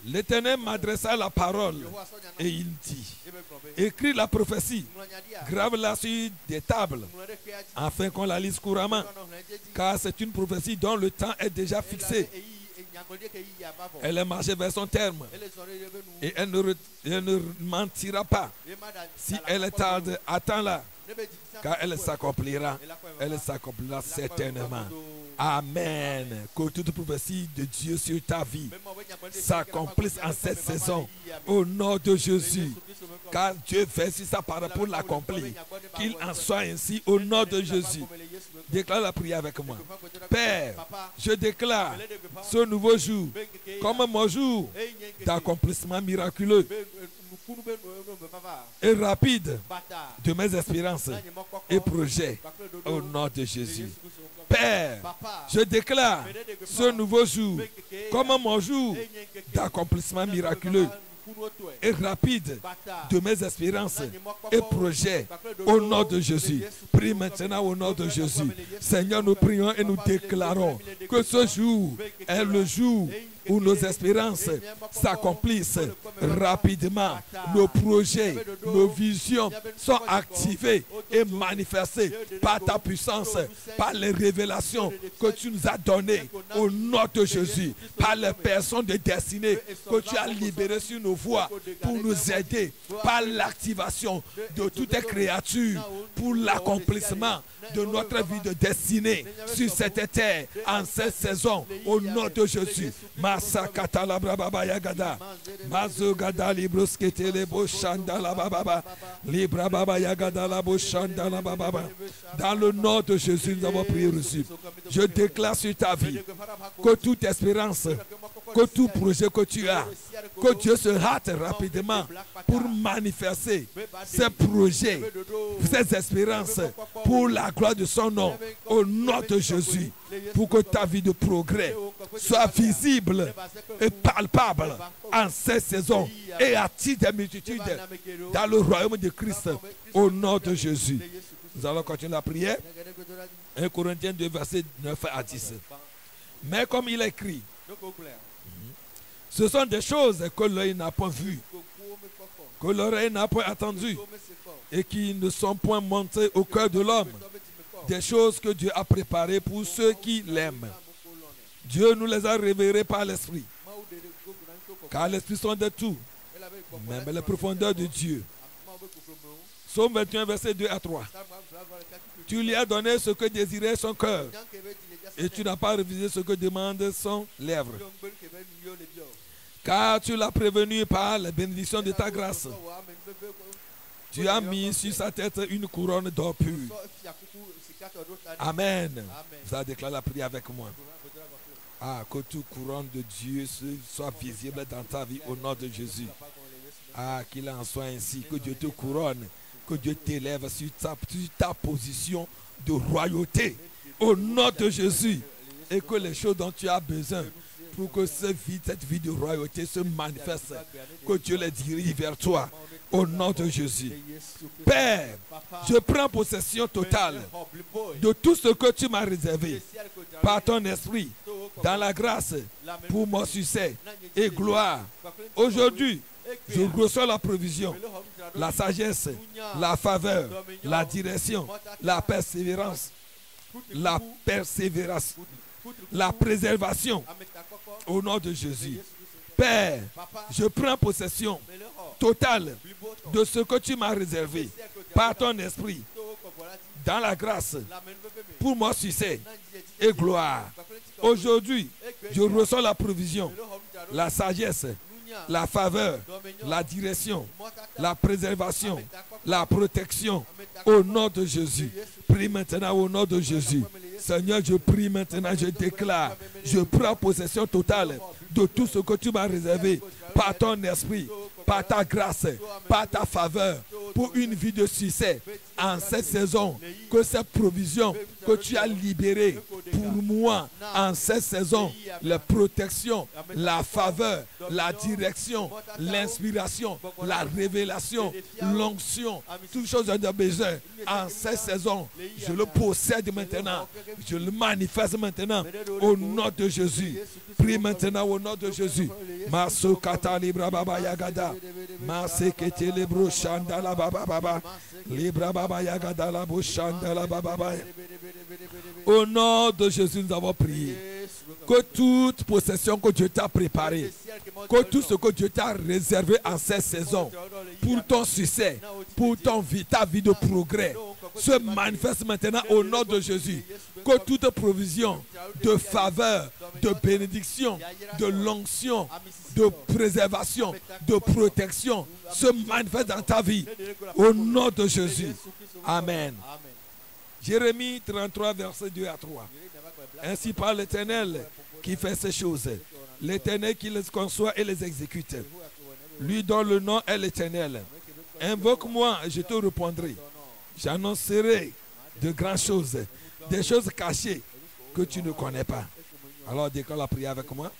L'Éternel m'adressa la parole et il dit, écris la prophétie, grave-la sur des tables, afin qu'on la lise couramment, car c'est une prophétie dont le temps est déjà fixé. Elle est marchée vers son terme et elle ne mentira pas. Si elle est tarde, attends-la, car elle s'accomplira certainement. Amen. Que toute prophétie de Dieu sur ta vie s'accomplisse en cette saison au nom de Jésus. Car Dieu fait sur sa parole pour l'accomplir. Qu'il en soit ainsi au nom de Jésus. Déclare la prière avec moi. Père, je déclare ce nouveau jour comme mon jour d'accomplissement miraculeux et rapide de mes espérances et projets au nom de Jésus. Père, je déclare ce nouveau jour comme mon jour d'accomplissement miraculeux et rapide de mes espérances et projets au nom de Jésus. Prie maintenant au nom de Jésus. Seigneur, nous prions et nous déclarons que ce jour est le jour où nos espérances s'accomplissent rapidement. Nos projets, nos visions sont activées et manifestées par ta puissance, par les révélations que tu nous as données au nom de Jésus, par les personnes de destinée que tu as libérées sur nos voies pour nous aider, par l'activation de toutes les créatures pour l'accomplissement de notre vie de destinée sur cette terre en cette saison au nom de Jésus. Masakata la brababa yagada, mazogada libroskete le boshanda la bababa, librababa yagada la boshanda la bababa. Dans le nom de Jésus, nous avons prié reçu. Je déclare sur ta vie que toute espérance, que tout projet que tu as, que Dieu se hâte rapidement pour manifester ces projets, ces espérances pour la gloire de son nom au nom de Jésus, pour que ta vie de progrès soit visible et palpable en cette saison et attire des multitudes dans le royaume de Christ au nom de Jésus. Nous allons continuer la prière. 1 Corinthiens 2, versets 9 à 10. Mais comme il est écrit, ce sont des choses que l'œil n'a pas vues, que l'oreille n'a pas entendues et qui ne sont point montées au cœur de l'homme. Des choses que Dieu a préparées pour ceux qui l'aiment. Dieu nous les a révélées par l'Esprit. Car l'Esprit sonde de tout, même les profondeurs de Dieu. Psaume 21, versets 2 à 3. Tu lui as donné ce que désirait son cœur, et tu n'as pas refusé ce que demande son lèvre. Car tu l'as prévenu par la bénédiction de ta grâce. Tu as mis sur sa tête une couronne d'or pur. Amen. Vous avez déclaré la prière avec moi. Ah, que toute couronne de Dieu soit visible dans ta vie au nom de Jésus. Ah, qu'il en soit ainsi. Que Dieu te couronne. Que Dieu t'élève sur ta position de royauté au nom de Jésus. Et que les choses dont tu as besoin pour que cette vie de royauté se manifeste, que Dieu les dirige vers toi au nom de Jésus. Père, je prends possession totale de tout ce que tu m'as réservé par ton esprit dans la grâce pour mon succès et gloire. Aujourd'hui, je reçois la provision, la sagesse, la faveur, la direction, la persévérance, la préservation au nom de Jésus. Père, je prends possession totale de ce que tu m'as réservé par ton esprit dans la grâce pour mon succès et gloire. Aujourd'hui, je reçois la provision, la sagesse, la faveur, la direction, la préservation, la protection au nom de Jésus. Prie maintenant au nom de Jésus. Seigneur, je prie maintenant, je déclare, je prends possession totale de tout ce que tu m'as réservé par ton esprit, par ta grâce, par ta faveur, pour une vie de succès en cette saison. Que cette provision que tu as libérée pour moi en cette saison, la protection, la faveur, la direction, l'inspiration, la révélation, l'onction, toutes choses dont j'ai besoin en cette saison, je le possède maintenant, je le manifeste maintenant au nom de Jésus. Prie maintenant au nom de Jésus. Masokata libra baba yagada. Masekete libro shanda la baba baba. Libra baba yagada la boshanda la baba baba. Au nom de Jésus, nous avons prié. Que toute possession que Dieu t'a préparée, que tout ce que Dieu t'a réservé en cette saison, pour ton succès, pour ta vie de progrès, se manifeste maintenant au nom de Jésus. Que toute provision de faveur, de bénédiction, de l'onction, de préservation, de protection se manifeste dans ta vie au nom de Jésus. Amen. Jérémie 33, versets 2 à 3. Ainsi parle l'Éternel qui fait ces choses, l'Éternel qui les conçoit et les exécute. Lui dont le nom est l'Éternel. Invoque-moi et je te répondrai. J'annoncerai de grandes choses, des choses cachées que tu ne connais pas. Alors déclare la prière avec moi.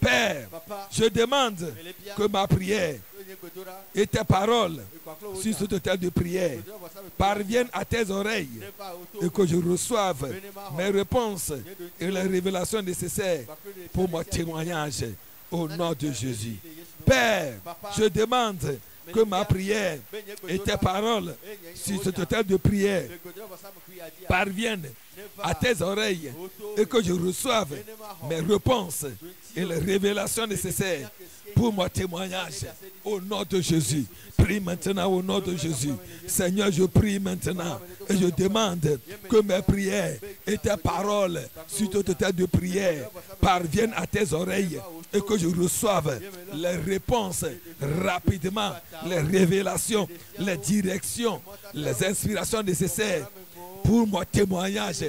Père, je demande que ma prière et tes paroles sur ce autel de prière parviennent à tes oreilles et que je reçoive mes réponses et les révélations nécessaires pour mon témoignage au nom de Jésus. Père, je demande que ma prière et tes paroles sur ce autel de prière parviennent à tes oreilles et que je reçoive mes réponses et les révélations nécessaires pour mon témoignage au nom de Jésus. Prie maintenant au nom de Jésus. Seigneur, je prie maintenant et je demande que mes prières et tes paroles sur ce autel de prière parviennent à tes oreilles et que je reçoive les réponses rapidement, les révélations, les directions, les inspirations nécessaires pour mon témoignage,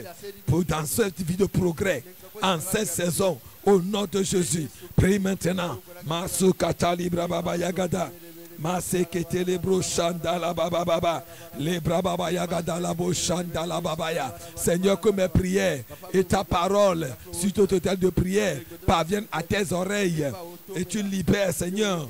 pour dans cette vie de progrès, en cette saison, au nom de Jésus. Prie maintenant. Masukata libra baba yagada. Masekete lebro shandala baba baba. Lebra baba yagada labo shandala babaya. Seigneur, que mes prières et ta parole sur ton total de prière parviennent à tes oreilles et tu libères, Seigneur,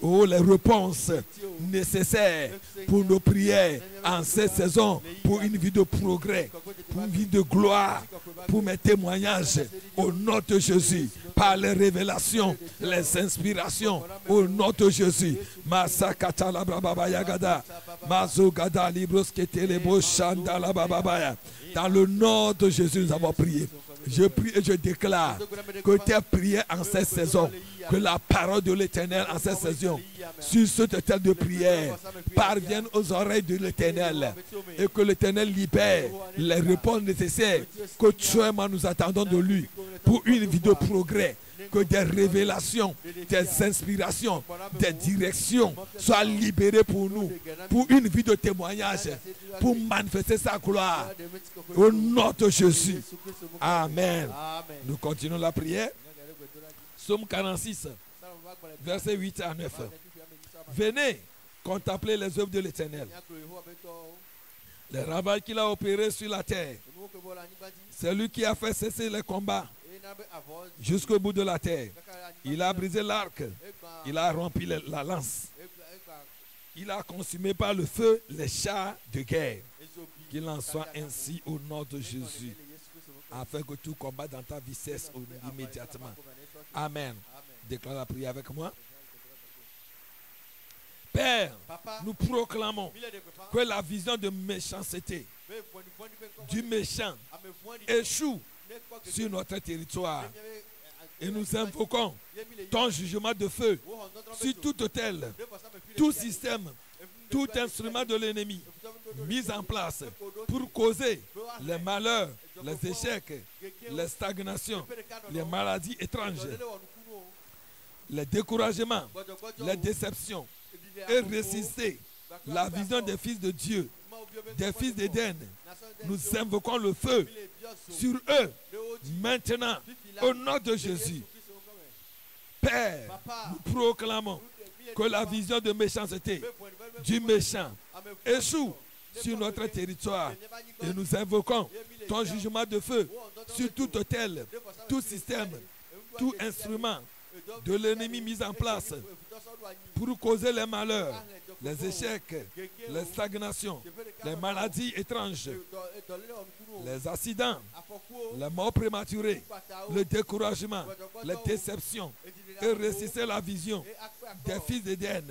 oh, les réponses nécessaires pour nos prières en cette saison, pour une vie de progrès, pour une vie de gloire, pour mes témoignages au nom de Jésus, par les révélations, les inspirations au nom de Jésus. Masakata la baba yagada, mazogada libroskete lebo shanda la baba. Dans le nom de Jésus, nous avons prié. Je prie et je déclare que tes prières en cette saison, que la parole de l'Éternel en cette saison, sur ce autel de prière, parvienne aux oreilles de l'Éternel et que l'Éternel libère les réponses nécessaires que toi et moi nous attendons de lui pour une vie de progrès. Que des révélations, des inspirations, des directions soient libérées pour nous, pour une vie de témoignage, pour manifester sa gloire. Au nom de Jésus. Amen. Nous continuons la prière. Psaume 46, versets 8 à 9. Venez contempler les œuvres de l'Éternel, les ravages qu'il a opérés sur la terre. C'est lui qui a fait cesser les combats jusqu'au bout de la terre. Il a brisé l'arc, il a rempli la lance, il a consumé par le feu les chars de guerre. Qu'il en soit ainsi au nom de Jésus, afin que tout combat dans ta vie cesse immédiatement. Amen. Déclare la prière avec moi. Père, nous proclamons que la vision de méchanceté du méchant échoue sur notre territoire. Et nous invoquons ton jugement de feu sur tout autel, tout système, tout instrument de l'ennemi mis en place pour causer les malheurs, les échecs, les stagnations, les maladies étranges, les découragements, les déceptions, et résister la vision des fils de Dieu, des fils d'Éden. Nous invoquons le feu sur eux maintenant au nom de Jésus. Père, nous proclamons que la vision de méchanceté du méchant échoue sur notre territoire et nous invoquons ton jugement de feu sur tout autel, tout système, tout instrument de l'ennemi mis en place pour causer les malheurs, les échecs, les stagnations, les maladies étranges, les accidents, les morts prématurées, le découragement, les déceptions, et résister la vision des fils d'Éden.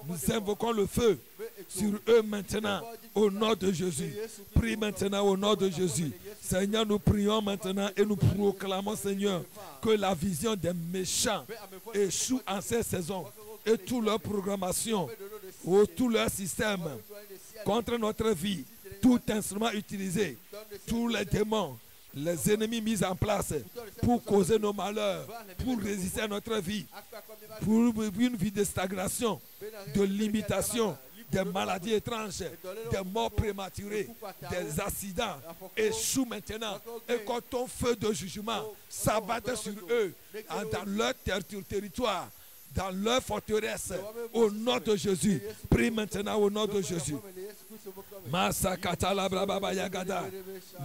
Nous invoquons le feu sur eux maintenant au nom de Jésus. Prie maintenant au nom de Jésus. Seigneur, nous prions maintenant et nous proclamons, Seigneur, que la vision des méchants échoue en cette saison et toute leur programmation ou tout leur système contre notre vie, tout instrument utilisé, tous les démons, les ennemis mis en place pour causer nos malheurs, pour résister à notre vie, pour une vie de stagnation, de limitation, des maladies étranges, des morts prématurées, des accidents, échouent maintenant et que ton feu de jugement s'abatte sur eux, dans leur territoire, dans leur forteresse, au nom de Jésus. Prie maintenant au nom de Jésus. Masakata la brababa yagada.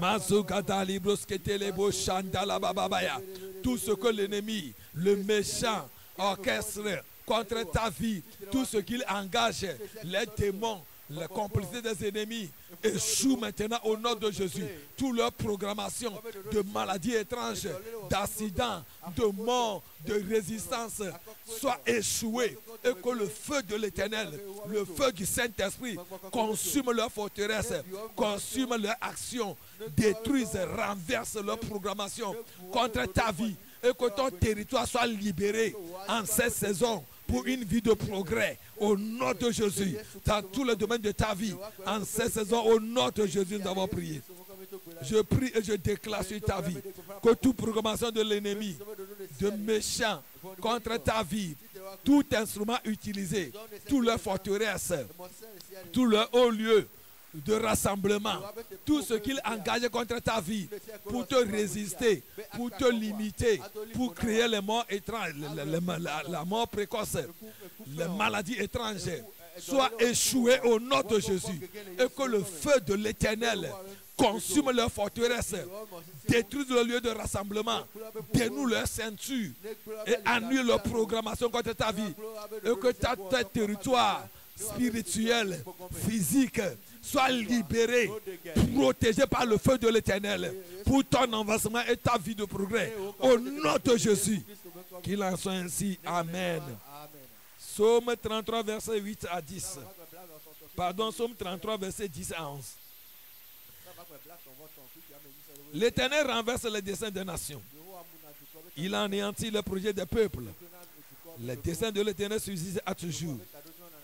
Mazugada libroskete shandala bababaya. Tout ce que l'ennemi, le méchant, orchestre contre ta vie, tout ce qu'il engage, les démons, la complicité des ennemis, échoue maintenant au nom de Jésus. Toute leur programmation de maladies étranges, d'accidents, de morts, de résistance soit échouée et que le feu de l'Éternel, le feu du Saint-Esprit consume leur forteresse, consume leur action, détruise, renverse leur programmation contre ta vie et que ton territoire soit libéré en cette saison pour une vie de progrès au nom de Jésus dans tous les domaines de ta vie. En cette saison, au nom de Jésus, nous avons prié. Je prie et je déclare sur ta vie que toute programmation de l'ennemi, de méchants contre ta vie, tout instrument utilisé, tout leur forteresse, tout leur haut lieu de rassemblement, tout ce qu'il engage contre ta vie pour te résister, pour te limiter, pour créer les morts étranges, la mort précoce, les maladies étranges, soit échoué au nom de Jésus et que le feu de l'Éternel consume leur forteresse, détruise le lieu de rassemblement, dénoue leur ceinture et annule leur programmation contre ta vie et que ta territoire spirituel, physique, soit libéré, protégé par le feu de l'Éternel pour ton avancement et ta vie de progrès. Au nom de Jésus, qu'il en soit ainsi. Amen. Psaume 33, verset 8 à 10. Pardon, Psaume 33, verset 10 à 11. L'Éternel renverse les desseins des nations. Il anéantit le projet des peuples. Les desseins de l'Éternel subsistent à toujours.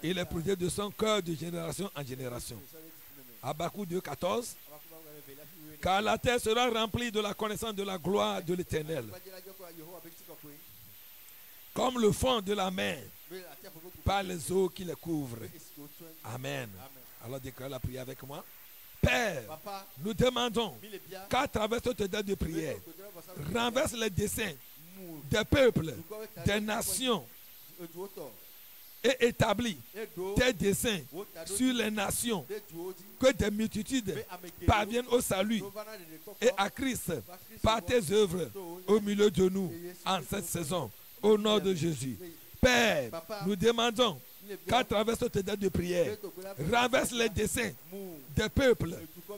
Et les projets de son cœur de génération en génération. Habakkuk 2, 14. Car la terre sera remplie de la connaissance de la gloire de l'Éternel. Comme le fond de la mer, par les eaux qui les couvrent. Amen. Alors déclare la prière avec moi. Père, nous demandons qu'à travers cette date de prière, renverse les desseins des peuples, des nations, et établis tes desseins sur les nations, que des multitudes parviennent au salut et à Christ par tes œuvres au milieu de nous en cette saison, au nom de Jésus. Père, nous demandons qu'à travers cette date de prière, renverse les desseins des peuples,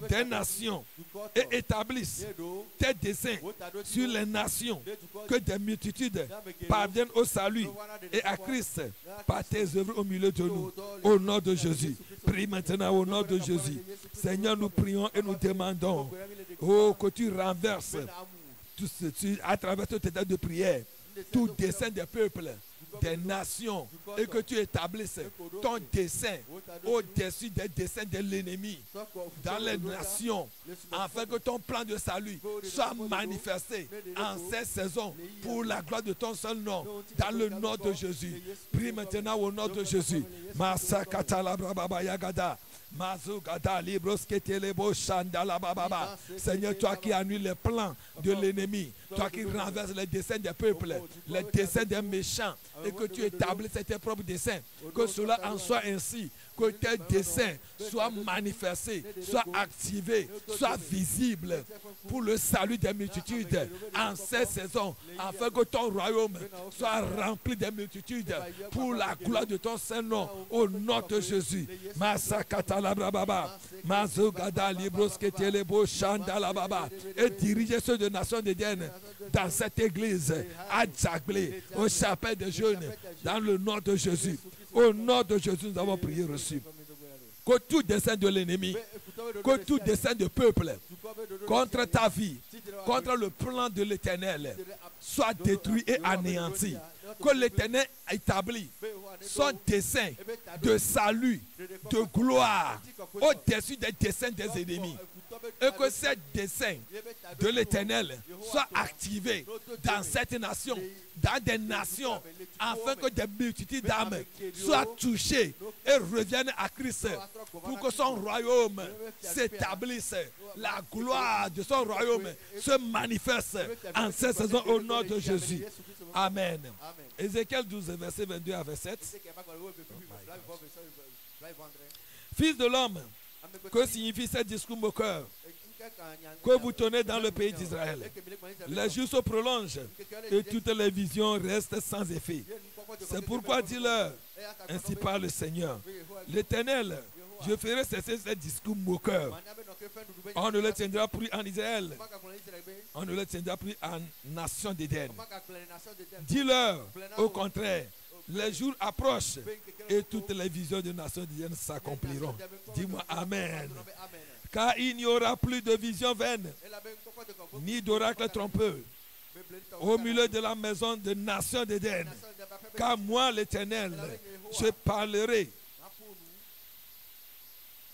des nations et établisse tes desseins sur les nations, que des multitudes parviennent au salut et à Christ par tes œuvres au milieu de nous, au nom de Jésus. Prie maintenant au nom de Jésus. Seigneur, nous prions et nous demandons que tu renverses à travers cette date de prière tout dessein des peuples, des nations, et que tu établisses ton dessein au-dessus des desseins de l'ennemi dans les nations, afin que ton plan de salut soit manifesté en cette saison pour la gloire de ton seul nom, dans le nom de Jésus. Prie maintenant au nom de Jésus. Seigneur, toi qui annules les plans de l'ennemi, toi qui renverses les desseins des peuples, les desseins des méchants, et que tu établisses tes propres desseins, que cela en soit ainsi, que tes desseins soient manifestés, soient activés, soient visibles pour le salut des multitudes en cette saison, afin que ton royaume soit rempli des multitudes pour la gloire de ton Saint-Nom, au nom de Jésus. Et diriger ceux de Nations d'Éden dans cette église à Djaglé, au chapelle de jeunes, dans le nom de Jésus. Au nom de Jésus, nous avons prié reçu. Que tout dessein de l'ennemi, que tout dessein de peuple contre ta vie, contre le plan de l'Éternel, soit détruit et anéanti. Que l'Éternel établit son dessein de salut, de gloire, au-dessus des desseins des ennemis. Et que ces desseins de l'Éternel soient activés dans cette nation, dans des nations, afin que des multitudes d'âmes soient touchées et reviennent à Christ, pour que son royaume s'établisse, la gloire de son royaume se manifeste en cette saison au nom de Jésus. Amen. Ézéchiel 12, verset 22 à 27. Fils de l'homme, Que signifie ce discours moqueur que vous tenez dans le pays d'Israël? Les jours se prolongent et toutes les visions restent sans effet. C'est pourquoi dis-leur, ainsi parle le Seigneur, l'Éternel, je ferai cesser ce discours moqueur. On ne le tiendra plus en Israël. On ne le tiendra plus en nation d'Éden. Dis-leur, au contraire, les jours approchent et toutes les visions de nation d'Éden s'accompliront. Dis-moi Amen. Car il n'y aura plus de visions vaines, ni d'oracle trompeux au milieu de la maison de nation d'Éden. Car moi, l'Éternel, je parlerai.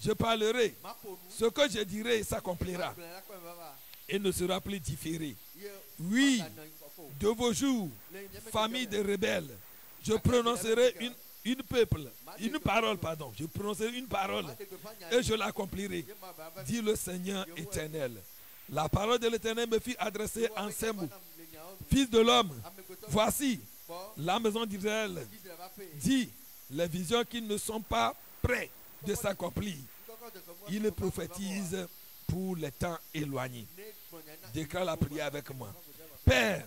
Ce que je dirai s'accomplira et ne sera plus différé. Oui, de vos jours, famille de rebelles, je prononcerai une parole, je prononcerai une parole et je l'accomplirai, dit le Seigneur éternel. La parole de l'Éternel me fit adresser en ces mots. Fils de l'homme, voici la maison d'Israël dit les visions qui ne sont pas prêtes de s'accomplir. Il prophétise pour les temps éloignés. Déclare la prière avec moi. Père,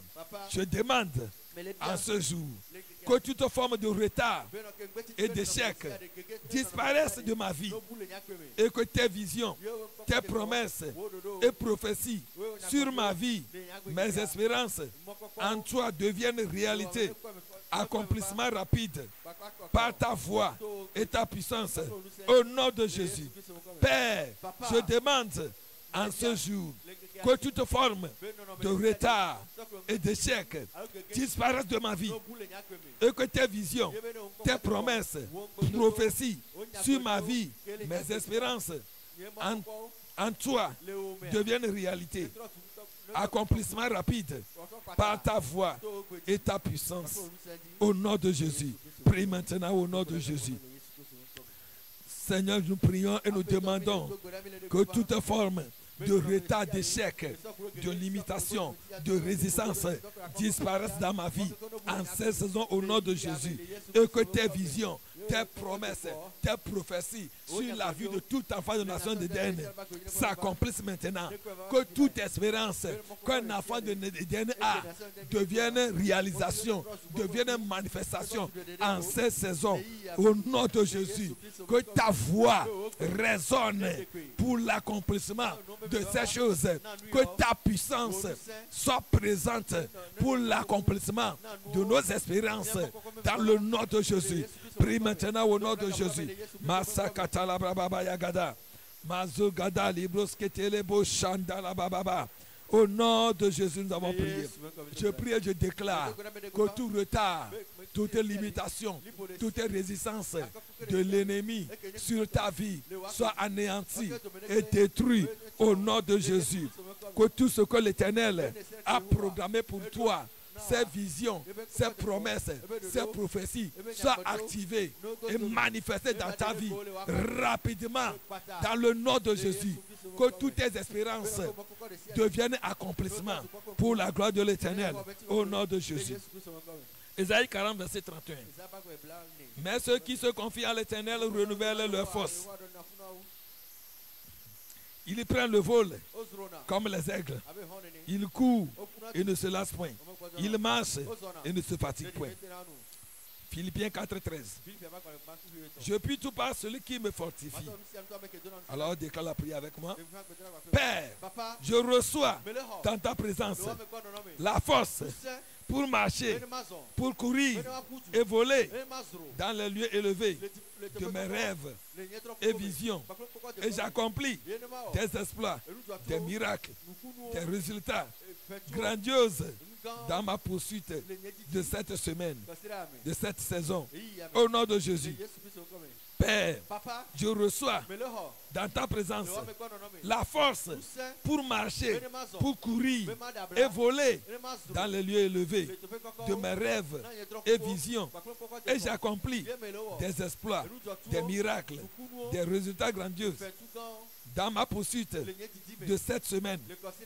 je demande en ce jour que toute forme de retard et d'échec disparaisse de ma vie et que tes visions, tes promesses et prophéties sur ma vie, mes espérances en toi deviennent réalité, accomplissement rapide par ta voix et ta puissance au nom de Jésus. Père, je demande en ce jour que toute forme de retard et d'échec disparaisse de ma vie et que tes visions, tes promesses, prophéties sur ma vie, mes espérances en toi deviennent réalité, accomplissement rapide par ta voix et ta puissance au nom de Jésus. Prie maintenant au nom de Jésus. Seigneur, nous prions et nous demandons que toute forme de retard, d'échec, de limitation, de résistance disparaissent dans ma vie en ces saisons au nom de Jésus. Et que tes visions, tes promesses, tes prophéties sur la vie de tout enfant de la nation d'Éden s'accomplissent maintenant. Que toute espérance qu'un enfant d'Éden a devienne réalisation, devienne manifestation en ces saisons au nom de Jésus. Que ta voix résonne pour l'accomplissement de ces choses. Que ta puissance soit présente pour l'accomplissement de nos espérances dans le nom de Jésus. Prie maintenant au nom de Jésus. Masakata la brababa yagada. Mazugada librosketele shanda la bababa. Au nom de Jésus, nous avons prié. Je prie et je déclare que tout retard, toute limitation, toute résistance de l'ennemi sur ta vie soit anéantie et détruite au nom de Jésus. Que tout ce que l'Éternel a programmé pour toi, ces visions, ces promesses, ces prophéties soient activées et manifestées dans ta vie rapidement dans le nom de Jésus. Que toutes tes espérances deviennent accomplissement pour la gloire de l'Éternel au nom de Jésus. Ésaïe 40, verset 31. Mais ceux qui se confient à l'Éternel renouvellent leur force. Ils prennent le vol comme les aigles. Ils courent et ne se lassent point. Ils marchent et ne se fatiguent point. Philippiens 4, 13. Je puis tout par celui qui me fortifie. Alors déclare la prière avec moi. Père, je reçois dans ta présence la force pour marcher, pour courir et voler dans les lieux élevés de mes rêves et visions. Et j'accomplis des exploits, des miracles, des résultats grandioses dans ma poursuite de cette semaine, de cette saison. Au nom de Jésus. Père, je reçois dans ta présence la force pour marcher, pour courir et voler dans les lieux élevés de mes rêves et visions. Et j'accomplis des exploits, des miracles, des résultats grandioses dans ma poursuite de cette semaine,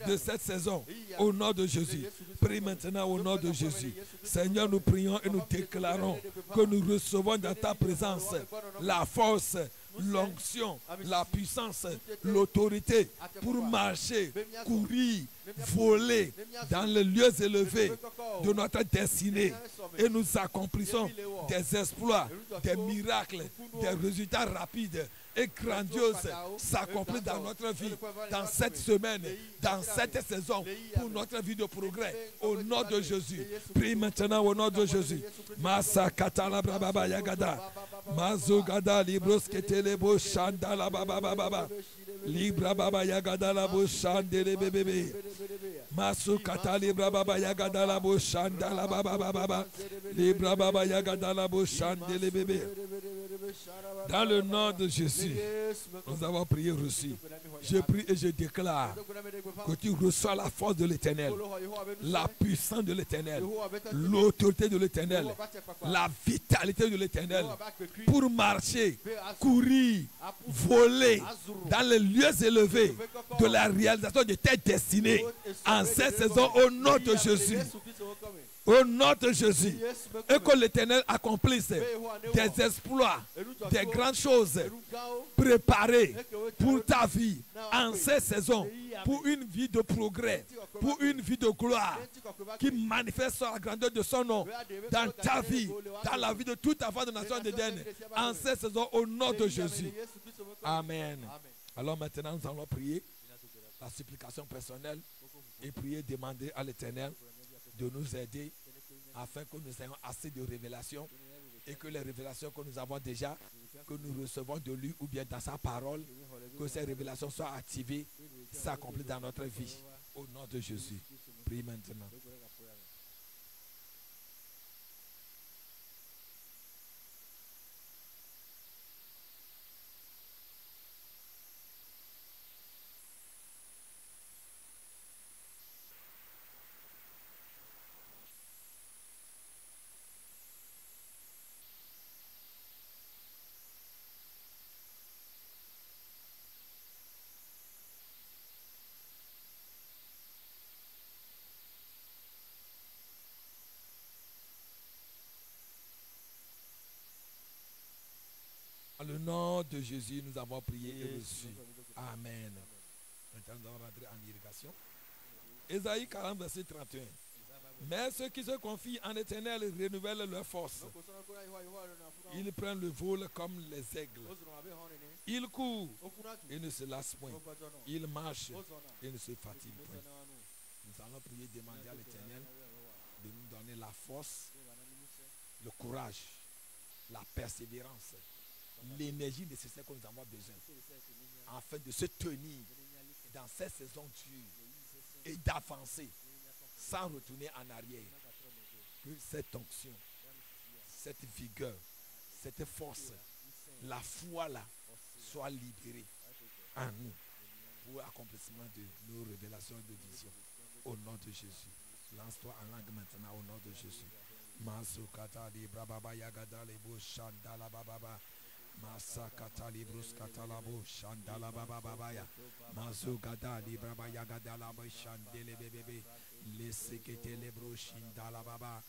de cette saison, au nom de Jésus. Prie maintenant au nom de Jésus. Seigneur, nous prions et nous déclarons que nous recevons dans ta présence la force l'onction, la puissance, l'autorité pour marcher, courir, voler dans les lieux élevés de notre destinée. Et nous accomplissons des exploits, des miracles, des résultats rapides et grandioses s'accomplissent dans notre vie, dans cette semaine, dans cette saison, pour notre vie de progrès. Au nom de Jésus. Prie maintenant au nom de Jésus. Masa katala brababa yagada. Mazo gada libros ketelebo shandala baba baba. Libra baba yagada la bo shandele bebebe. Masu katali brababa yagada la bo shandala baba baba. Libra baba yagada la bo shandele bébé. Dans le nom de Jésus, nous avons prié reçu. Je prie et je déclare que tu reçois la force de l'Éternel, la puissance de l'Éternel, l'autorité de l'Éternel, la vitalité de l'Éternel pour marcher, courir, voler dans les lieux élevés de la réalisation de tes destinées en cette saison au nom de Jésus. Au nom de Jésus, et que l'Éternel accomplisse des exploits, des grandes choses préparées pour ta vie en cette saison, pour une vie de progrès, pour une vie de gloire qui manifeste la grandeur de son nom dans ta vie, dans la vie de tout enfant de la nation d'Éden, en cette saison, au nom de Jésus. Amen. Alors maintenant, nous allons prier la supplication personnelle et prier, demander à l'Éternel de nous aider afin que nous ayons assez de révélations et que les révélations que nous avons déjà, que nous recevons de lui ou bien dans sa parole, que ces révélations soient activées, s'accomplissent dans notre vie. Au nom de Jésus. Prie maintenant. Dans le nom de Jésus, nous avons prié et reçu. Amen. Maintenant, nous allons rentrer en irrigation. Ésaïe 40, verset 31. Mais ceux qui se confient en l'Éternel renouvellent leur force. Ils prennent le vol comme les aigles. Ils courent et ne se lassent point. Ils marchent et ne se fatiguent point. Nous allons prier, demander à l'Éternel de nous donner la force, le courage, la persévérance, l'énergie nécessaire que nous avons besoin afin de se tenir dans cette saison dure et d'avancer sans retourner en arrière. Que cette onction, cette vigueur, cette force, la foi là soit libérée en nous pour l'accomplissement de nos révélations de vision. Au nom de Jésus. Lance-toi en langue maintenant au nom de Jésus. Masukata libra baba yagada lebo shandala baba. Masakata librus katalabo shandala baba baba ya. Masukata libra baba yagada labo shandele bebe. Lesekete lebro shindala baba.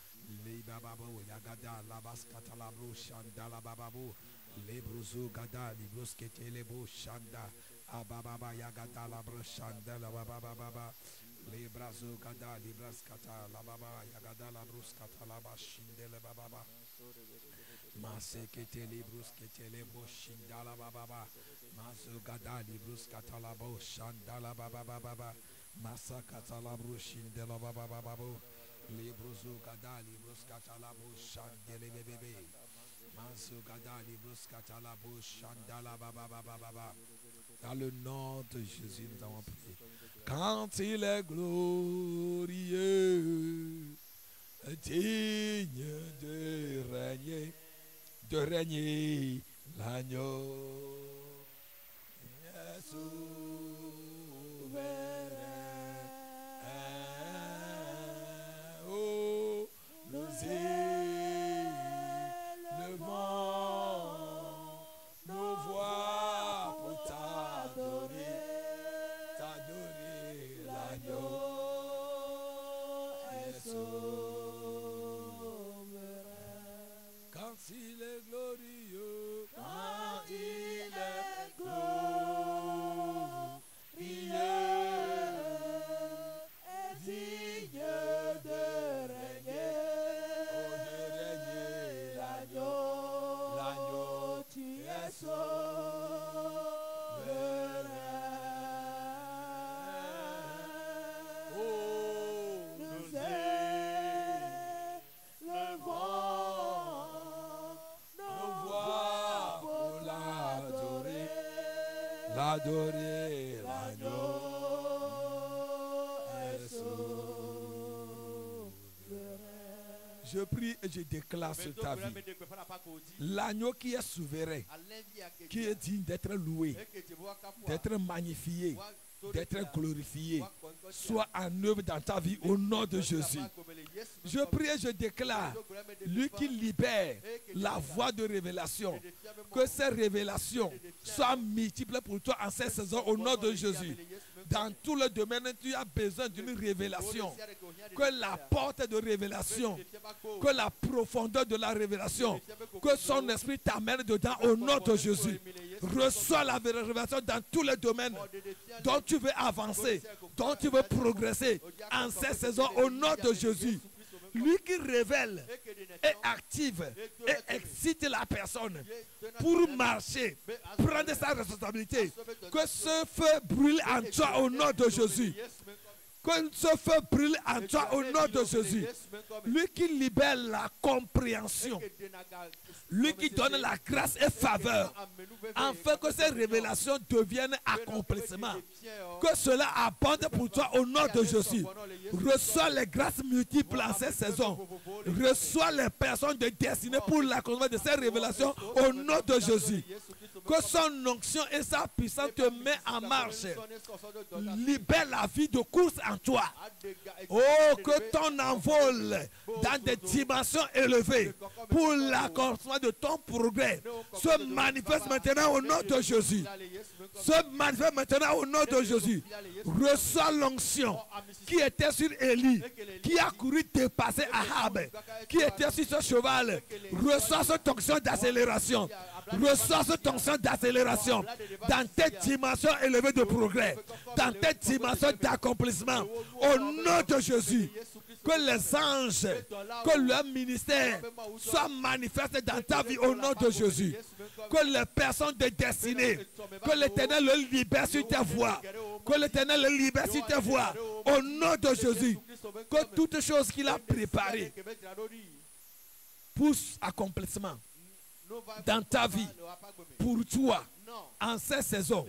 Le baba yagada labas katalabro shandala baba bo. Lebruzu gada librus kete lebo shanda. Ababa yagada labro shandala baba baba. Librazo gada libras kata la baba yagada la brus kata la ba shindele baba masekete librus kete le bo shindala baba maso gada librus kata la bo shandala baba baba masakata la brus shindela baba baba libruzo gada librus kata la bo shandele bebe maso gada librus kata la bo shandala baba baba. Dans le nom de Jésus, nous avons prié. Quand il est glorieux, digne de régner l'agneau, souverain, oh, nous élevons nos voix pour t'adorer l'agneau est souverain. Quand il est glorieux, quand il est adorer l'agneau est sauveur. Je prie et je déclare sur ta vie l'agneau qui est souverain, qui est digne d'être loué, d'être magnifié, d'être glorifié, soit en œuvre dans ta vie au nom de Jésus. Je prie et je déclare, lui qui libère la voie de révélation, que ces révélations soient multiples pour toi en cette saison au nom de Jésus. Dans tout le domaine, tu as besoin d'une révélation. Que la porte de révélation, que la profondeur de la révélation, que son esprit t'amène dedans au nom de Jésus. Reçois la révélation dans tous les domaines dont tu veux avancer, dont tu veux progresser en cette saison au nom de Jésus. Lui qui révèle et active et excite la personne pour marcher, prendre sa responsabilité. Que ce feu brûle en toi au nom de Jésus. Que ce feu brûle en toi au nom de Jésus. Lui qui libère la compréhension. Lui qui donne la grâce et faveur. Afin que ces révélations deviennent accomplissement. Que cela abonde pour toi au nom de Jésus. Reçois les grâces multiples en cette saison. Reçois les personnes de destinée pour l'accomplissement de ces révélations au nom de Jésus. Que son onction et sa puissance te mettent en marche. Libère la vie de course en toi. Oh, que ton envol dans des dimensions élevées pour l'accomplissement de ton progrès se manifeste maintenant au nom de Jésus. Se manifeste maintenant au nom de Jésus. Reçois l'onction qui était sur Élie, qui a couru dépasser Ahab, qui était sur ce cheval. Reçois cette onction d'accélération. Reçois cette onction d'accélération dans tes dimensions élevées de progrès, dans tes dimensions d'accomplissement. Au nom de Jésus, que les anges, que leur ministère soit manifesté dans ta vie au nom de Jésus. Que les personnes de destinée, que l'Éternel le libère sur tes voies. Que l'Éternel le libère sur tes voies. Au nom de Jésus, que toutes choses qu'il a préparées pour accomplissement dans ta vie, pour toi, en cette saison,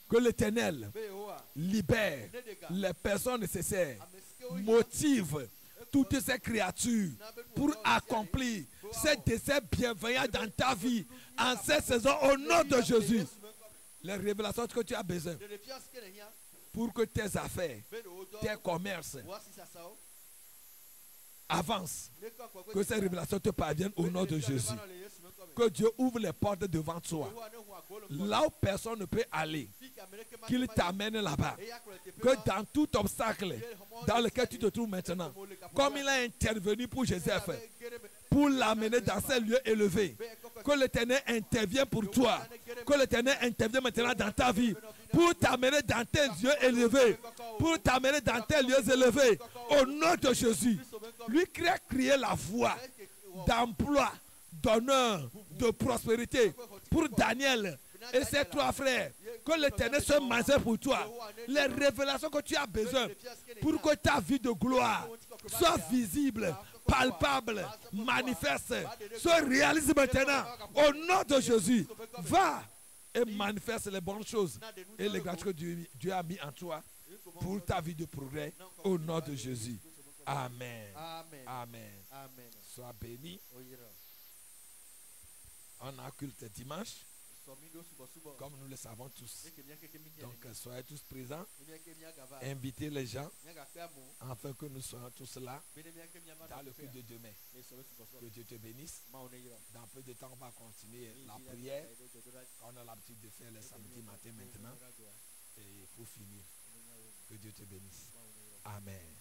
que l'Éternel libère les personnes nécessaires, motive toutes ces créatures pour accomplir ces désirs bienveillants dans ta vie en cette saison au nom de Jésus. Les révélations que tu as besoin pour que tes affaires, tes commerces avancent, que ces révélations te parviennent au nom de Jésus. Que Dieu ouvre les portes devant toi. Là où personne ne peut aller, qu'il t'amène là-bas. Que dans tout obstacle dans lequel tu te trouves maintenant, comme il a intervenu pour Joseph, pour l'amener dans ces lieux élevés, que l'Éternel intervienne pour toi. Que l'Éternel intervienne maintenant dans ta vie, pour t'amener dans tes lieux élevés, pour t'amener dans tes lieux élevés, au nom de Jésus. Lui qui a créé la voie d'emploi, d'honneur, de prospérité pour Daniel et ses trois frères. Que l'Éternel se manifeste pour toi. Les révélations que tu as besoin pour que ta vie de gloire soit visible, palpable, manifeste, se réalise maintenant. Au nom de Jésus, va et manifeste les bonnes choses et les grâces que Dieu a mis en toi pour ta vie de progrès. Au nom de Jésus. Amen. Amen. Sois béni. On a culte dimanche, comme nous le savons tous. Donc, soyez tous présents. Invitez les gens, afin que nous soyons tous là, dans le culte de demain. Que Dieu te bénisse. Dans peu de temps, on va continuer la prière, qu'on a l'habitude de faire les samedis matin maintenant. Et il faut finir. Que Dieu te bénisse. Amen.